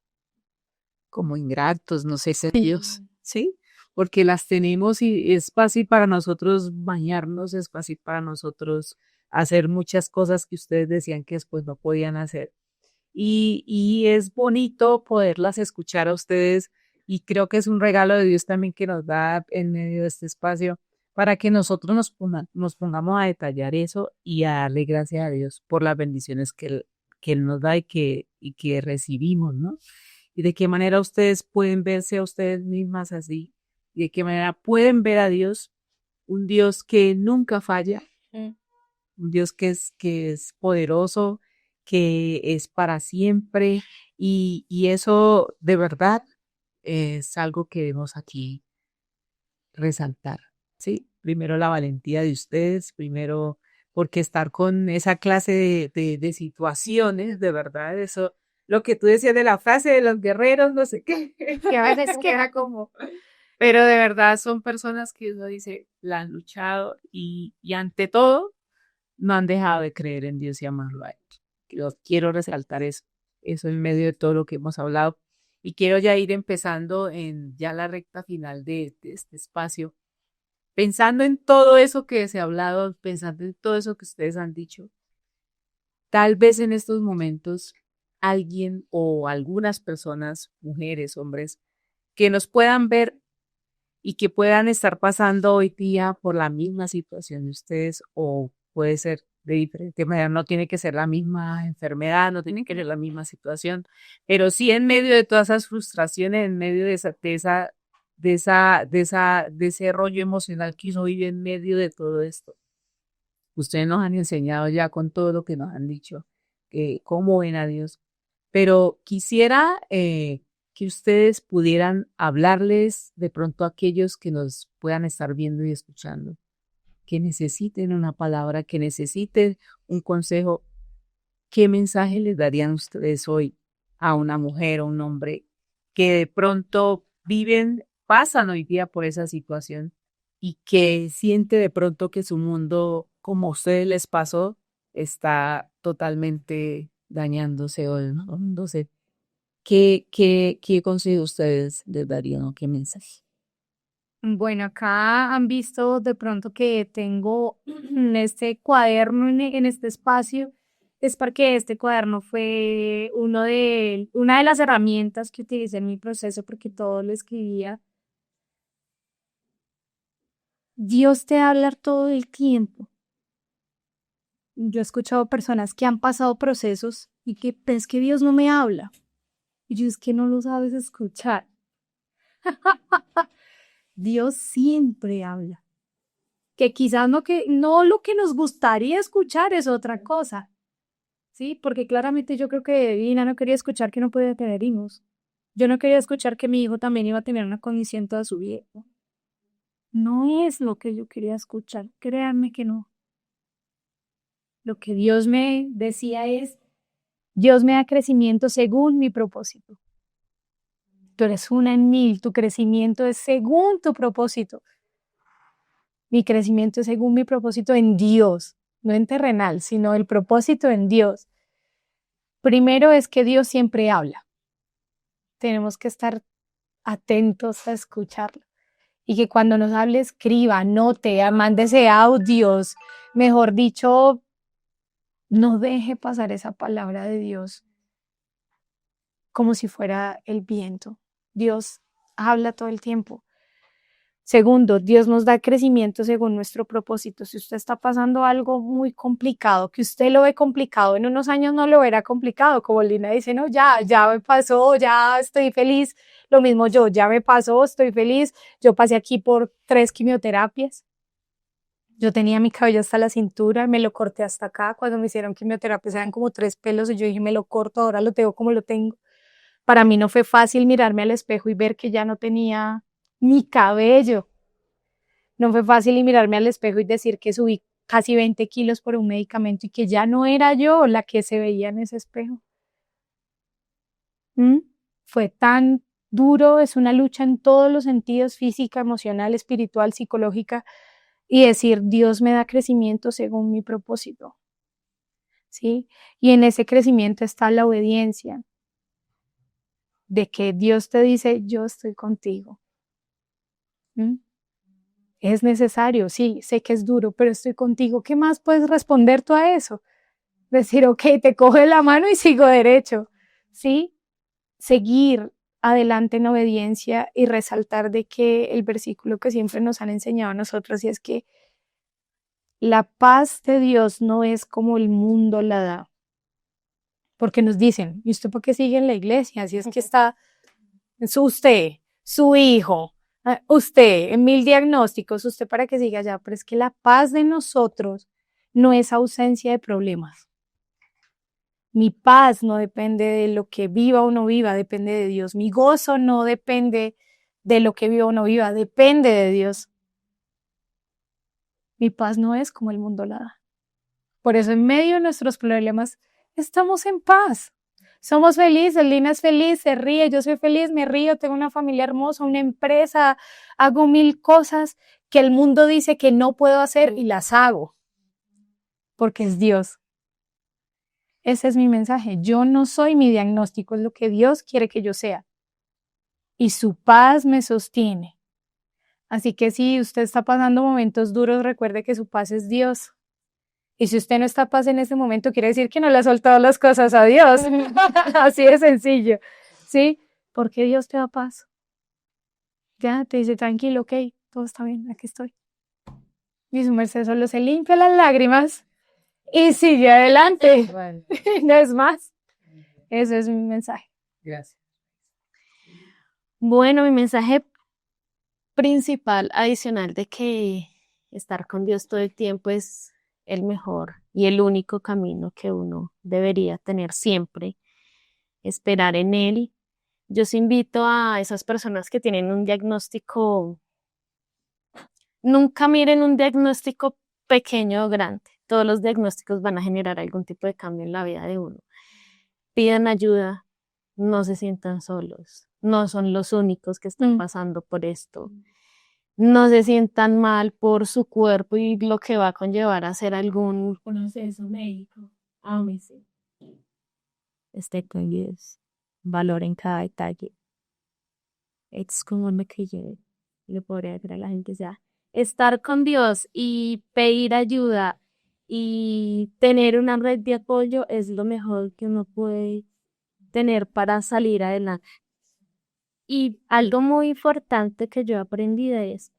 ingratos, no sé, serios, ¿sí? Porque las tenemos y es fácil para nosotros bañarnos, es fácil para nosotros hacer muchas cosas que ustedes decían que después no podían hacer. Y es bonito poderlas escuchar a ustedes y creo que es un regalo de Dios también que nos da en medio de este espacio para que nosotros nos pongamos a detallar eso y a darle gracias a Dios por las bendiciones que Él nos da y que recibimos, ¿no? Y de qué manera ustedes pueden verse a ustedes mismas así y de qué manera pueden ver a Dios, un Dios que nunca falla, un Dios que es poderoso, que es para siempre y eso de verdad es algo que debemos aquí resaltar, ¿sí? Primero la valentía de ustedes, primero porque estar con esa clase de situaciones, de verdad, eso, lo que tú decías de la frase de los guerreros, no sé qué, que a veces queda como, pero de verdad son personas que uno dice, la han luchado y ante todo no han dejado de creer en Dios y amarlo a Él. Yo quiero resaltar eso en medio de todo lo que hemos hablado. Y quiero ya ir empezando en ya la recta final de este espacio, pensando en todo eso que se ha hablado, pensando en todo eso que ustedes han dicho. Tal vez en estos momentos alguien o algunas personas, mujeres, hombres, que nos puedan ver y que puedan estar pasando hoy día por la misma situación de ustedes o puede ser de diferente manera, no tiene que ser la misma enfermedad, no tiene que ser la misma situación, pero sí en medio de todas esas frustraciones, en medio de ese rollo emocional que uno vive en medio de todo esto. Ustedes nos han enseñado ya con todo lo que nos han dicho, cómo ven a Dios, pero quisiera que ustedes pudieran hablarles de pronto a aquellos que nos puedan estar viendo y escuchando, que necesiten una palabra, que necesiten un consejo. ¿Qué mensaje les darían ustedes hoy a una mujer o un hombre que de pronto pasan hoy día por esa situación y que siente de pronto que su mundo, como a ustedes les pasó, está totalmente dañándose o no sé? ¿Qué consejo ustedes les darían o qué mensaje? Bueno, acá han visto de pronto que tengo este cuaderno en este espacio. Es porque este cuaderno fue una de las herramientas que utilicé en mi proceso porque todo lo escribía. Dios te habla todo el tiempo. Yo he escuchado personas que han pasado procesos y que es que Dios no me habla. Y yo es que no lo sabes escuchar. Dios siempre habla. Que quizás no lo que nos gustaría escuchar es otra cosa. Sí, porque claramente yo creo que Dina no quería escuchar que no podía tener hijos. Yo no quería escuchar que mi hijo también iba a tener una condición toda su vida. No es lo que yo quería escuchar, créanme que no. Lo que Dios me decía es, Dios me da crecimiento según mi propósito. Tú eres una en mil, tu crecimiento es según tu propósito. Mi crecimiento es según mi propósito en Dios, no en terrenal, sino el propósito en Dios. Primero es que Dios siempre habla. Tenemos que estar atentos a escucharlo. Y que cuando nos hable, escriba, anote, mándese audios. Mejor dicho, no deje pasar esa palabra de Dios como si fuera el viento. Dios habla todo el tiempo. Segundo, Dios nos da crecimiento según nuestro propósito. Si usted está pasando algo muy complicado, que usted lo ve complicado, en unos años no lo verá complicado. Como Lina dice, no, ya me pasó, ya estoy feliz. Lo mismo yo, ya me pasó, estoy feliz. Yo pasé aquí por 3 quimioterapias. Yo tenía mi cabello hasta la cintura, me lo corté hasta acá. Cuando me hicieron quimioterapias eran como 3 pelos y yo dije, me lo corto, ahora lo tengo como lo tengo. Para mí no fue fácil mirarme al espejo y ver que ya no tenía mi cabello. No fue fácil y mirarme al espejo y decir que subí casi 20 kilos por un medicamento y que ya no era yo la que se veía en ese espejo. Fue tan duro, es una lucha en todos los sentidos, física, emocional, espiritual, psicológica, y decir, Dios me da crecimiento según mi propósito. ¿Sí? Y en ese crecimiento está la obediencia, de que Dios te dice, yo estoy contigo. Es necesario, sí, sé que es duro, pero estoy contigo. ¿Qué más puedes responder tú a eso? Decir, ok, te cojo de la mano y sigo derecho, ¿sí? Seguir adelante en obediencia y resaltar de que el versículo que siempre nos han enseñado a nosotros y es que la paz de Dios no es como el mundo la da. Porque nos dicen, ¿y usted por qué sigue en la iglesia? Si es que está usted, su hijo, usted, en 1000 diagnósticos, usted para que siga allá, pero es que la paz de nosotros no es ausencia de problemas. Mi paz no depende de lo que viva o no viva, depende de Dios. Mi gozo no depende de lo que viva o no viva, depende de Dios. Mi paz no es como el mundo la da. Por eso en medio de nuestros problemas estamos en paz. Somos felices, Lina es feliz, se ríe, yo soy feliz, me río, tengo una familia hermosa, una empresa, hago 1000 cosas que el mundo dice que no puedo hacer y las hago, porque es Dios. Ese es mi mensaje. Yo no soy mi diagnóstico, es lo que Dios quiere que yo sea. Y su paz me sostiene. Así que si usted está pasando momentos duros, recuerde que su paz es Dios. Y si usted no está en paz en ese momento, quiere decir que no le ha soltado las cosas a Dios. Así de sencillo. ¿Sí? Porque Dios te da paz. Ya te dice, tranquilo, ok, todo está bien, aquí estoy. Y su merced solo se limpia las lágrimas y sigue adelante. Bueno, No es más. Ese es mi mensaje. gracias. Bueno, mi mensaje principal, adicional de que estar con Dios todo el tiempo es el mejor y el único camino que uno debería tener siempre, esperar en Él. Yo os invito a esas personas que tienen un diagnóstico, nunca miren un diagnóstico pequeño o grande. Todos los diagnósticos van a generar algún tipo de cambio en la vida de uno. Pidan ayuda, no se sientan solos, no son los únicos que están pasando por esto. No se sientan mal por su cuerpo y lo que va a conllevar a hacer algún proceso médico. Ámese. Esté con Dios. Valoren cada detalle. Es como me que lleve. le podría decir a la gente, o sea, estar con Dios y pedir ayuda y tener una red de apoyo es lo mejor que uno puede tener para salir adelante. Y algo muy importante que yo aprendí de eso,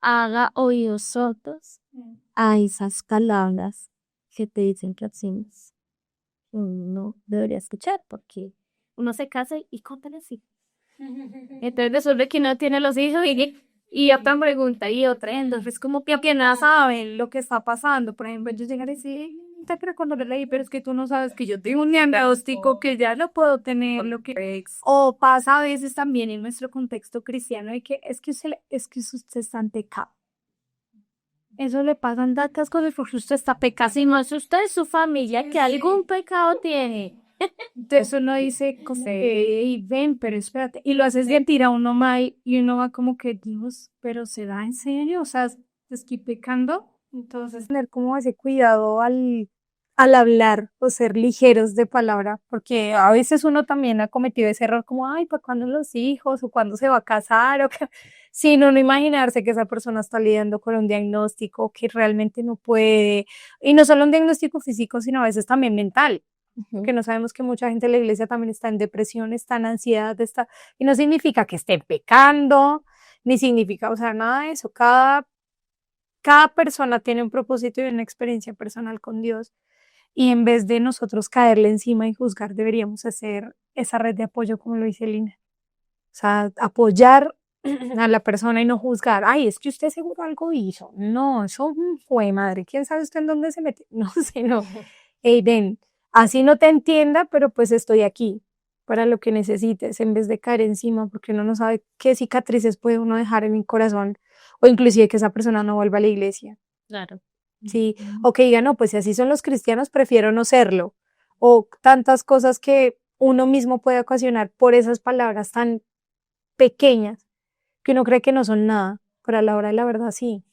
haga oídos sordos a esas palabras que te dicen que hacemos. Uno debería escuchar porque uno se casa y cuántan así. Entonces resulta que uno tiene los hijos y otra pregunta y otra, entonces como que apenas saben lo que está pasando. Por ejemplo, yo llegar a decir, te creo cuando le leí, pero es que tú no sabes que yo tengo un diagnóstico que ya no puedo tener lo que o pasa a veces también en nuestro contexto cristiano de que es que usted está en pecado. Eso le pasan tantas cosas porque usted está pecado. Si no es usted, es su familia que algún pecado tiene. Entonces uno dice, y ven, pero espérate, y lo haces sentir a uno mal, y uno va como que, Dios, pero ¿se da en serio? O sea, ¿te estoy pecando? Entonces, tener como ese cuidado al hablar o ser ligeros de palabra, porque a veces uno también ha cometido ese error como, ay, ¿para cuándo los hijos? O ¿cuándo se va a casar? O que, sin uno imaginarse que esa persona está lidiando con un diagnóstico que realmente no puede, y no solo un diagnóstico físico, sino a veces también mental. Que no sabemos que mucha gente de la iglesia también está en depresión, está en ansiedad, está, y no significa que estén pecando, ni significa, o sea, nada de eso. Cada persona tiene un propósito y una experiencia personal con Dios, y en vez de nosotros caerle encima y juzgar, deberíamos hacer esa red de apoyo, como lo dice Lina. O sea, apoyar a la persona y no juzgar. Ay, es que usted seguro algo hizo. No, eso fue madre. ¿Quién sabe usted en dónde se metió? No sé, no. Hey, ven, así no te entienda, pero pues estoy aquí para lo que necesites, en vez de caer encima, porque uno no sabe qué cicatrices puede uno dejar en mi corazón, o inclusive que esa persona no vuelva a la iglesia. Claro. Sí, o que diga, no, pues si así son los cristianos, prefiero no serlo. O tantas cosas que uno mismo puede ocasionar por esas palabras tan pequeñas que uno cree que no son nada, pero a la hora de la verdad sí.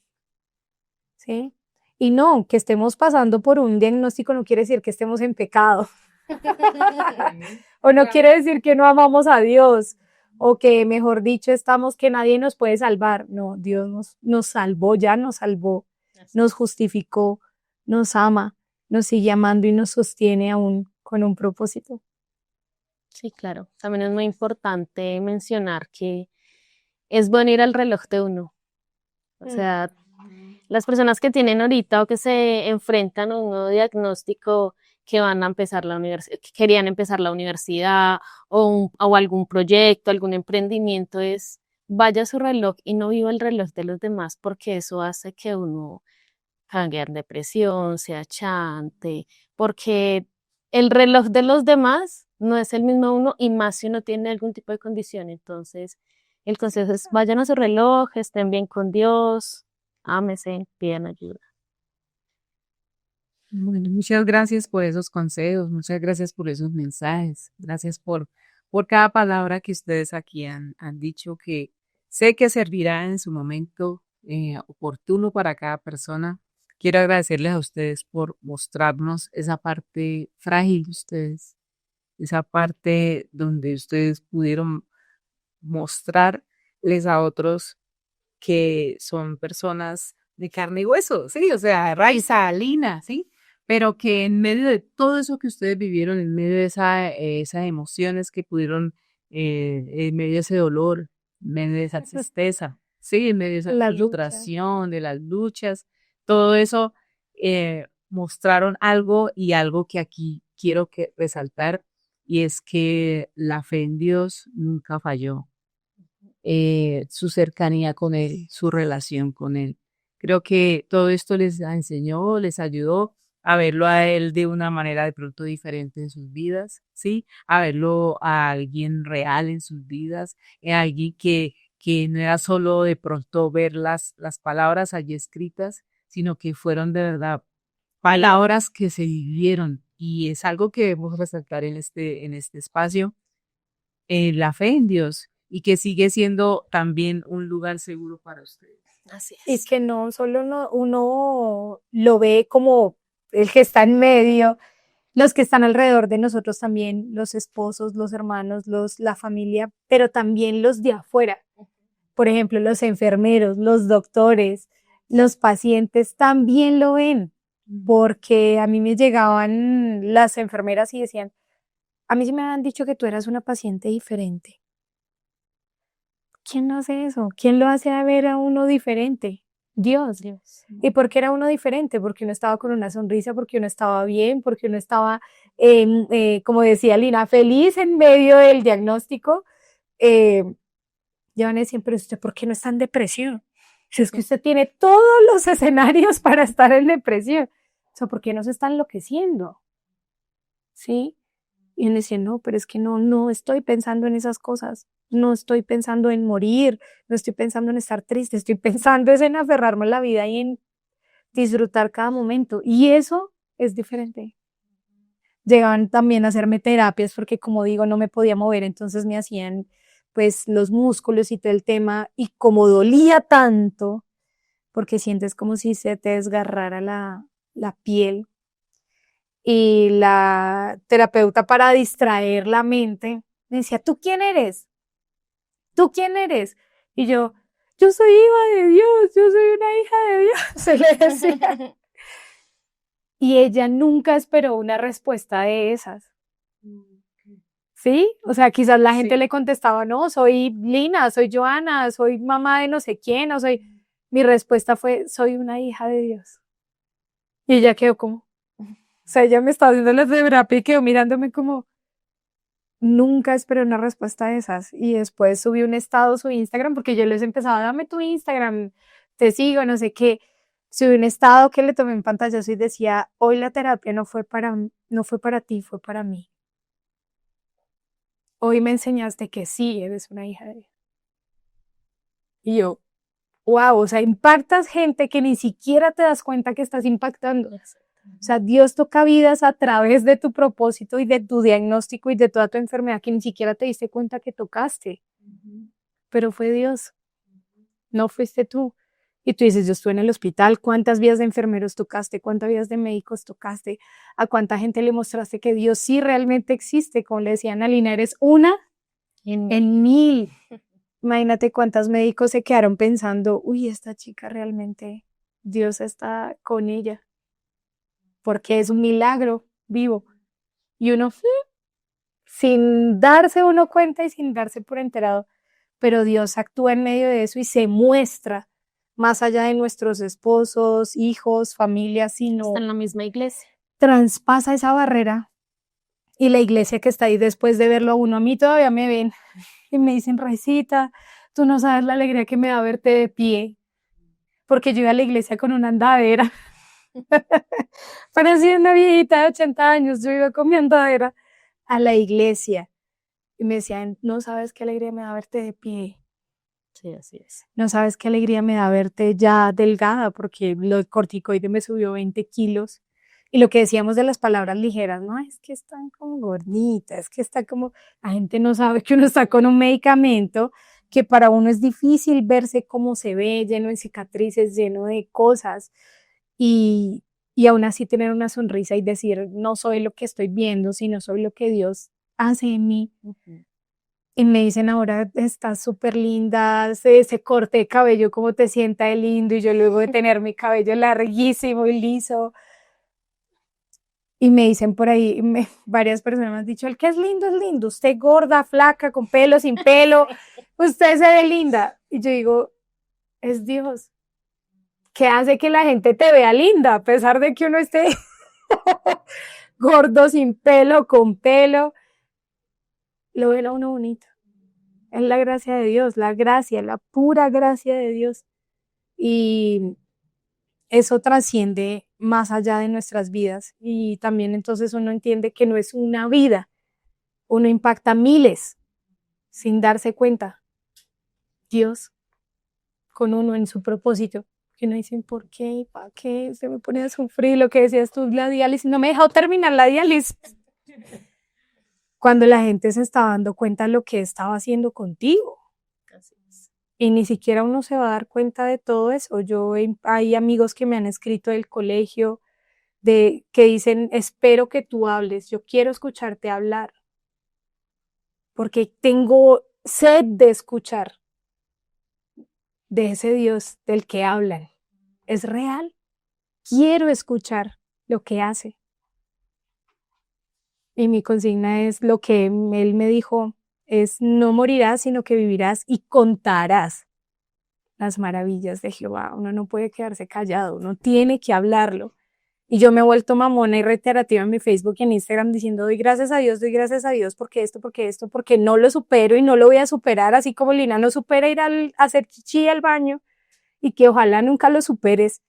¿Sí? Y no, que estemos pasando por un diagnóstico no quiere decir que estemos en pecado. O no quiere decir que no amamos a Dios. O que, mejor dicho, estamos que nadie nos puede salvar. No, Dios nos salvó, ya nos salvó, nos justificó, nos ama, nos sigue amando y nos sostiene aún con un propósito. Sí, claro. También es muy importante mencionar que es bueno ir al reloj de uno. O sea, las personas que tienen ahorita o que se enfrentan a un nuevo diagnóstico que van a empezar la universidad, que querían empezar la universidad o algún proyecto, algún emprendimiento, es vaya a su reloj y no viva el reloj de los demás porque eso hace que uno caiga en depresión, se achante, porque el reloj de los demás no es el mismo uno y más si uno tiene algún tipo de condición. Entonces, el consejo es vayan a su reloj, estén bien con Dios, ámese, pidan ayuda. Bueno, muchas gracias por esos consejos, muchas gracias por esos mensajes, gracias por cada palabra que ustedes aquí han dicho, que sé que servirá en su momento oportuno para cada persona. Quiero agradecerles a ustedes por mostrarnos esa parte frágil de ustedes, esa parte donde ustedes pudieron mostrarles a otros que son personas de carne y hueso, sí, o sea, Raiza, Lina, sí, pero que en medio de todo eso que ustedes vivieron, en medio de esas emociones que pudieron, en medio de ese dolor, en medio de esa tristeza, sí, en medio de esa La lucha. frustración, de las luchas, todo eso, mostraron algo y algo que aquí quiero resaltar, y es que la fe en Dios nunca falló. Su cercanía con Él, su relación con Él. Creo que todo esto les enseñó, les ayudó a verlo a Él de una manera de pronto diferente en sus vidas, ¿sí? A verlo a alguien real en sus vidas, a alguien que no era solo de pronto ver las palabras allí escritas, sino que fueron de verdad palabras que se vivieron. Y es algo que debemos resaltar en este espacio, la fe en Dios, y que sigue siendo también un lugar seguro para ustedes. Así Y que no solo uno lo ve como el que está en medio, los que están alrededor de nosotros también, los esposos, los hermanos, la familia, pero también los de afuera. por ejemplo, los enfermeros, los doctores, los pacientes también lo ven, porque a mí me llegaban las enfermeras y decían, a mí sí me han dicho que tú eras una paciente diferente. ¿Quién no hace eso? ¿Quién lo hace a ver a uno diferente? Dios. ¿Y por qué era uno diferente? Porque uno estaba con una sonrisa, porque uno estaba bien, porque uno estaba, como decía Lina, feliz en medio del diagnóstico. Ya van a decir, pero usted, ¿por qué no está en depresión? Si es que usted tiene todos los escenarios para estar en depresión. O sea, ¿por qué no se está enloqueciendo? ¿Sí? Y uno decía, no, pero es que no estoy pensando en esas cosas. No estoy pensando en morir, no estoy pensando en estar triste, estoy pensando es en aferrarme a la vida y en disfrutar cada momento. Y eso es diferente. Llegaban también a hacerme terapias porque, como digo, no me podía mover, entonces me hacían pues los músculos y todo el tema, y como dolía tanto, porque sientes como si se te desgarrara la piel, y la terapeuta, para distraer la mente, me decía, ¿tú quién eres? ¿Tú quién eres? Y yo soy hija de Dios, yo soy una hija de Dios, se le decía. Y ella nunca esperó una respuesta de esas. ¿Sí? O sea, quizás la gente le contestaba, no, soy Lina, soy Joana, soy mamá de no sé quién, o soy... Mi respuesta fue, soy una hija de Dios. Y ella quedó como... O sea, ella me estaba haciendo la terapia y quedó mirándome como... Nunca esperé una respuesta de esas. Y después subí un estado a su Instagram, porque yo les empezaba, dame tu Instagram, te sigo, no sé qué. Subí un estado que le tomé en pantallazo y decía, hoy la terapia no fue para ti, fue para mí. Hoy me enseñaste que sí, eres una hija de Dios. Y yo, wow, o sea, impactas gente que ni siquiera te das cuenta que estás impactando. O sea, Dios toca vidas a través de tu propósito y de tu diagnóstico y de toda tu enfermedad que ni siquiera te diste cuenta que tocaste. Pero fue Dios, no fuiste tú. Y tú dices, yo estuve en el hospital, ¿cuántas vidas de enfermeros tocaste? ¿Cuántas vidas de médicos tocaste? ¿A cuánta gente le mostraste que Dios sí realmente existe? Como le decían a Lina, eres una en mil. Imagínate cuántos médicos se quedaron pensando, uy, esta chica realmente, Dios está con ella, porque es un milagro vivo. Y uno, sin darse uno cuenta y sin darse por enterado, pero Dios actúa en medio de eso y se muestra más allá de nuestros esposos, hijos, familias, sino Está en la misma iglesia. traspasa esa barrera. Y la iglesia que está ahí después de verlo a uno, a mí todavía me ven y me dicen, Raicita, tú no sabes la alegría que me da verte de pie, porque yo iba a la iglesia con una andadera. Parecía una viejita de 80 años, yo iba con mi andadera a la iglesia. Y me decían, no sabes qué alegría me da verte de pie. Sí, así es. No sabes qué alegría me da verte ya delgada, porque lo corticoide me subió 20 kilos. Y lo que decíamos de las palabras ligeras, no, es que están como gorditas, es que está como, la gente no sabe que uno está con un medicamento que para uno es difícil verse cómo se ve, lleno de cicatrices, lleno de cosas, y aún así tener una sonrisa y decir, no soy lo que estoy viendo, sino soy lo que Dios hace en mí. Y me dicen, ahora estás súper linda, ese corte de cabello, cómo te sienta de lindo, y yo luego de tener mi cabello larguísimo y liso. Y me dicen por ahí, varias personas me han dicho, el que es lindo, usted gorda, flaca, con pelo, sin pelo, usted se ve linda. Y yo digo, es Dios, que hace que la gente te vea linda, a pesar de que uno esté gordo, sin pelo, con pelo, lo ven a uno bonito. Es la gracia de Dios, la gracia, la pura gracia de Dios. Y eso trasciende más allá de nuestras vidas. Y también entonces uno entiende que no es una vida, uno impacta miles sin darse cuenta. Dios con uno en su propósito. Que no dicen, ¿por qué? ¿Para qué? Se me pone a sufrir, lo que decías tú, la diálisis. No me he dejado terminar la diálisis. Cuando la gente se está dando cuenta de lo que estaba haciendo contigo. Y ni siquiera uno se va a dar cuenta de todo eso. Hay amigos que me han escrito del colegio que dicen, espero que tú hables, yo quiero escucharte hablar, porque tengo sed de escuchar. de ese Dios del que hablan. Es real. Quiero escuchar lo que hace. Y mi consigna es lo que él me dijo, es no morirás, sino que vivirás y contarás las maravillas de Jehová. Uno no puede quedarse callado, uno tiene que hablarlo. Y yo me he vuelto mamona y reiterativa en mi Facebook y en Instagram diciendo doy gracias a Dios porque esto, porque no lo supero y no lo voy a superar, así como Lina no supera ir a hacer chichi al baño y que ojalá nunca lo superes.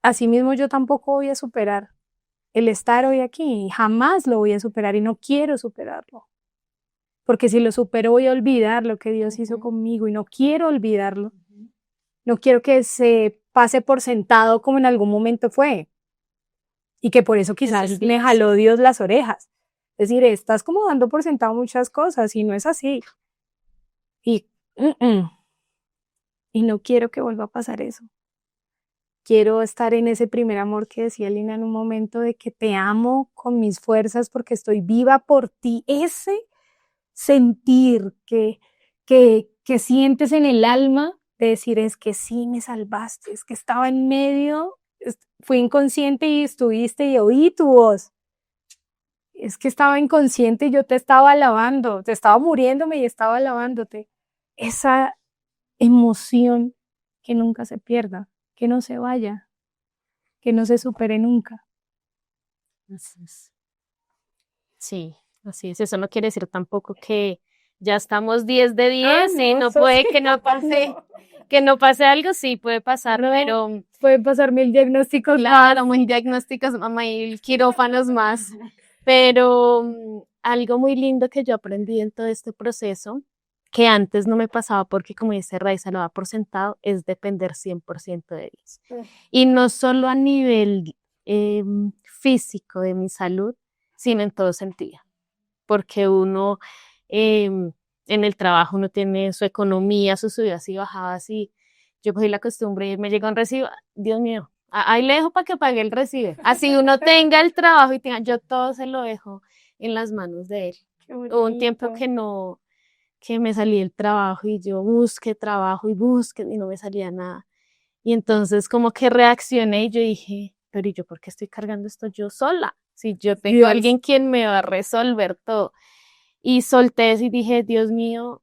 Asimismo yo tampoco voy a superar el estar hoy aquí, jamás lo voy a superar y no quiero superarlo. Porque si lo supero voy a olvidar lo que Dios hizo conmigo y no quiero olvidarlo. No quiero que se pase por sentado como en algún momento fue. Y que por eso quizás me jaló Dios las orejas. Es decir, estás como dando por sentado muchas cosas y no es así. Y no quiero que vuelva a pasar eso. Quiero estar en ese primer amor que decía Lina en un momento de que te amo con mis fuerzas porque estoy viva por ti. Ese sentir que sientes en el alma de decir es que sí me salvaste, es que estaba en medio, fui inconsciente y estuviste y oí tu voz. Es que estaba inconsciente y yo te estaba alabando, te estaba muriéndome y estaba alabándote. Esa emoción que nunca se pierda, que no se vaya, que no se supere nunca. Así es. Sí, así es. Eso no quiere decir tampoco que ya estamos 10 de 10 y no puede que no pase, que no pase algo, sí puede pasar, pero pueden pasar 1000 diagnósticos. Claro, 1000 diagnósticos, mamá, y quirófanos más. Pero algo muy lindo que yo aprendí en todo este proceso, que antes no me pasaba porque como dice Raiza, lo da por sentado, es depender 100% de Dios. Y no solo a nivel físico de mi salud, sino en todo sentido. Porque uno en el trabajo uno tiene su economía, sus subidas y bajadas, y yo cogí la costumbre y me llega un recibo, Dios mío, ahí le dejo para que pague el recibo. Así uno tenga el trabajo y tenga, yo todo se lo dejo en las manos de él. Hubo un tiempo que me salí del trabajo y yo busqué trabajo y no me salía nada. Y entonces como que reaccioné y yo dije, pero ¿y yo por qué estoy cargando esto yo sola? Si yo tengo a alguien quien me va a resolver todo. Y solté eso y dije, Dios mío,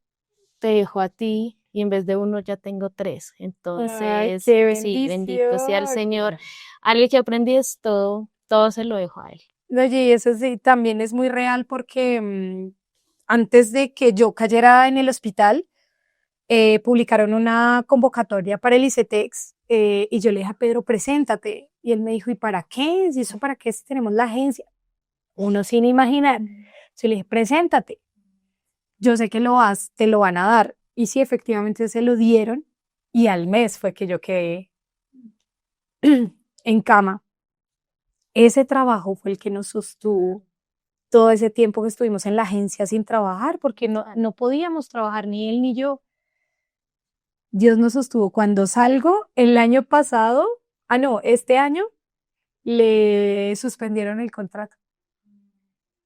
te dejo a ti. Y en vez de uno ya tengo 3. Entonces, sí, bendito sea el Señor. Algo que aprendí es todo se lo dejo a Él. Oye, y eso sí, también es muy real porque antes de que yo cayera en el hospital, publicaron una convocatoria para el ICETEX y yo le dije a Pedro, preséntate. Y él me dijo, ¿y para qué? ¿Y eso para qué si tenemos la agencia? Uno sin imaginar. Yo le dije, preséntate. Yo sé que te lo van a dar. Y sí, efectivamente se lo dieron y al mes fue que yo quedé en cama. Ese trabajo fue el que nos sostuvo todo ese tiempo que estuvimos en la agencia sin trabajar, porque no podíamos trabajar ni él ni yo. Dios nos sostuvo. Cuando salgo el año pasado, este año, le suspendieron el contrato.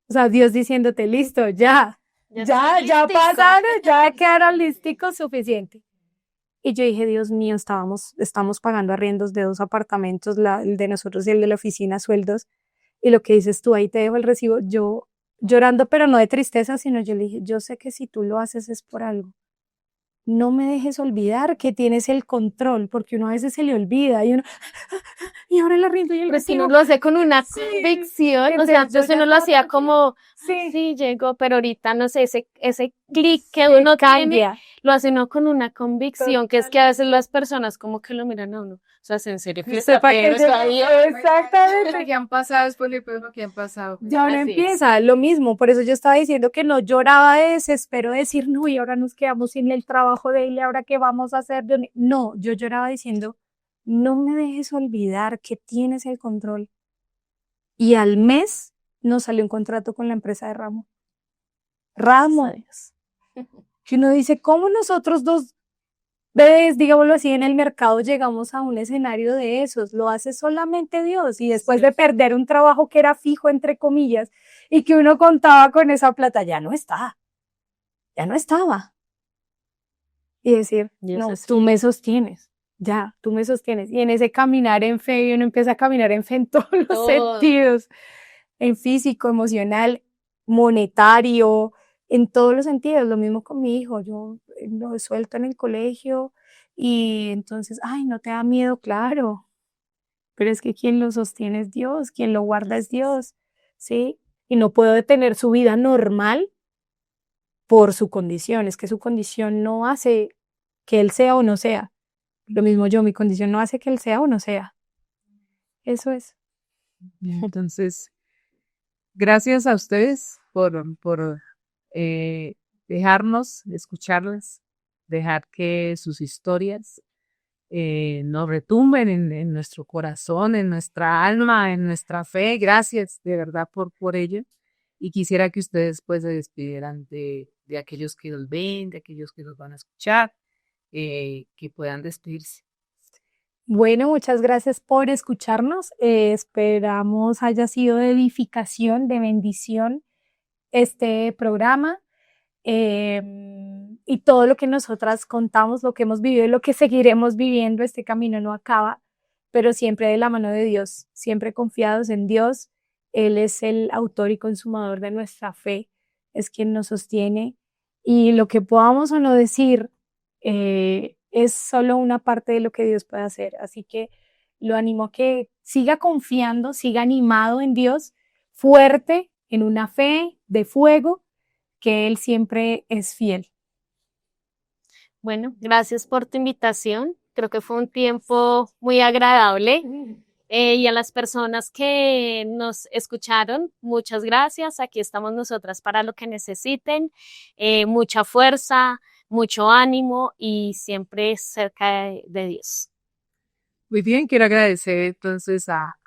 O sea, Dios diciéndote, listo, ya pasaron, ya quedaron listicos suficiente. Y yo dije, Dios mío, estamos pagando arriendos de 2 apartamentos, el de nosotros y el de la oficina, sueldos. Y lo que dices tú, ahí te dejo el recibo, yo llorando, pero no de tristeza, sino yo le dije, yo sé que si tú lo haces es por algo. No me dejes olvidar que tienes el control, porque uno a veces se le olvida y uno, y ahora el arriendo y el recibo. Pero si uno lo hace con una convicción, o sea, yo si no lo hacía como, sí, llegó, pero ahorita, no sé, ese clic que uno tiene, lo hace uno con una convicción, que es que a veces las personas como que lo miran a uno, o sea, en serio, que exactamente. ¿Qué han pasado después de lo que han pasado? Ya ahora empieza lo mismo, por eso yo estaba diciendo que no lloraba de desespero, de decir, no, y ahora nos quedamos sin el trabajo de él, ¿ahora qué vamos a hacer? No, yo lloraba diciendo, no me dejes olvidar que tienes el control. Y al mes nos salió un contrato con la empresa de Ramos. Que uno dice, ¿cómo nosotros dos bebés, digámoslo así, en el mercado llegamos a un escenario de esos? Lo hace solamente Dios. Y después de perder un trabajo que era fijo, entre comillas, y que uno contaba con esa plata, ya no estaba. y decir, Dios no, es tú fiel. me sostienes, ya, tú me sostienes. Y en ese caminar en fe, uno empieza a caminar en fe en todos los Todo. sentidos, en físico, emocional, monetario, en todos los sentidos. Lo mismo con mi hijo, yo lo suelto en el colegio y entonces, ay, ¿no te da miedo? Claro, pero es que quien lo sostiene es Dios, quien lo guarda es Dios, ¿sí? Y no puedo detener su vida normal por su condición, es que su condición no hace que él sea o no sea. Lo mismo yo, mi condición no hace que él sea o no sea. Eso es. Entonces, gracias a ustedes por dejarnos escucharlas, dejar que sus historias nos retumben en nuestro corazón, en nuestra alma, en nuestra fe. Gracias de verdad por ello. Y quisiera que ustedes pues se despidieran de aquellos que los ven, de aquellos que los van a escuchar, que puedan despedirse. Bueno, muchas gracias por escucharnos. Esperamos haya sido de edificación, de bendición este programa. Y todo lo que nosotras contamos, lo que hemos vivido y lo que seguiremos viviendo, este camino no acaba, pero siempre de la mano de Dios, siempre confiados en Dios. Él es el autor y consumador de nuestra fe, es quien nos sostiene y lo que podamos o no decir es solo una parte de lo que Dios puede hacer. Así que lo animo a que siga confiando, siga animado en Dios, fuerte en una fe de fuego, que Él siempre es fiel. Bueno, gracias por tu invitación. Creo que fue un tiempo muy agradable. Y a las personas que nos escucharon, muchas gracias. Aquí estamos nosotras para lo que necesiten. Mucha fuerza, mucho ánimo y siempre cerca de Dios. Muy bien, quiero agradecer entonces a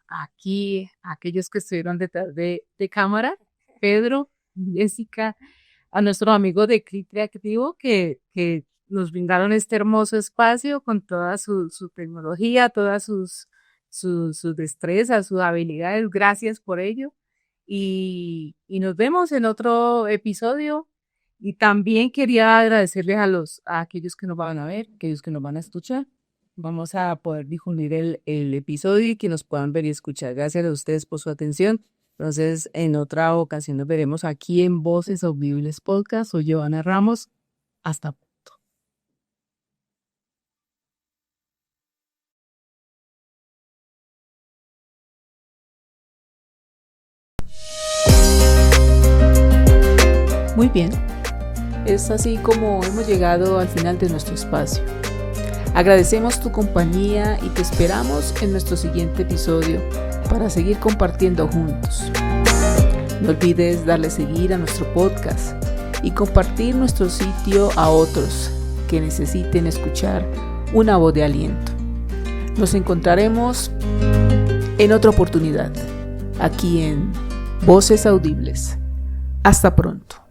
aquellos que estuvieron detrás de cámara, Pedro, Jessica, a nuestros amigos de Click Creativo que nos brindaron este hermoso espacio con toda su tecnología, todas sus destrezas, sus habilidades. Gracias por ello. Y nos vemos en otro episodio. Y también quería agradecerles a aquellos que nos van a ver, aquellos que nos van a escuchar. Vamos a poder difundir el episodio y que nos puedan ver y escuchar. Gracias a ustedes por su atención. Entonces, en otra ocasión nos veremos aquí en Voces Audibles Podcast. Soy Giovanna Ramos. Hasta pronto. Muy bien, es así como hemos llegado al final de nuestro espacio. Agradecemos tu compañía y te esperamos en nuestro siguiente episodio para seguir compartiendo juntos. No olvides darle seguir a nuestro podcast y compartir nuestro sitio a otros que necesiten escuchar una voz de aliento. Nos encontraremos en otra oportunidad, aquí en Voces Audibles. Hasta pronto.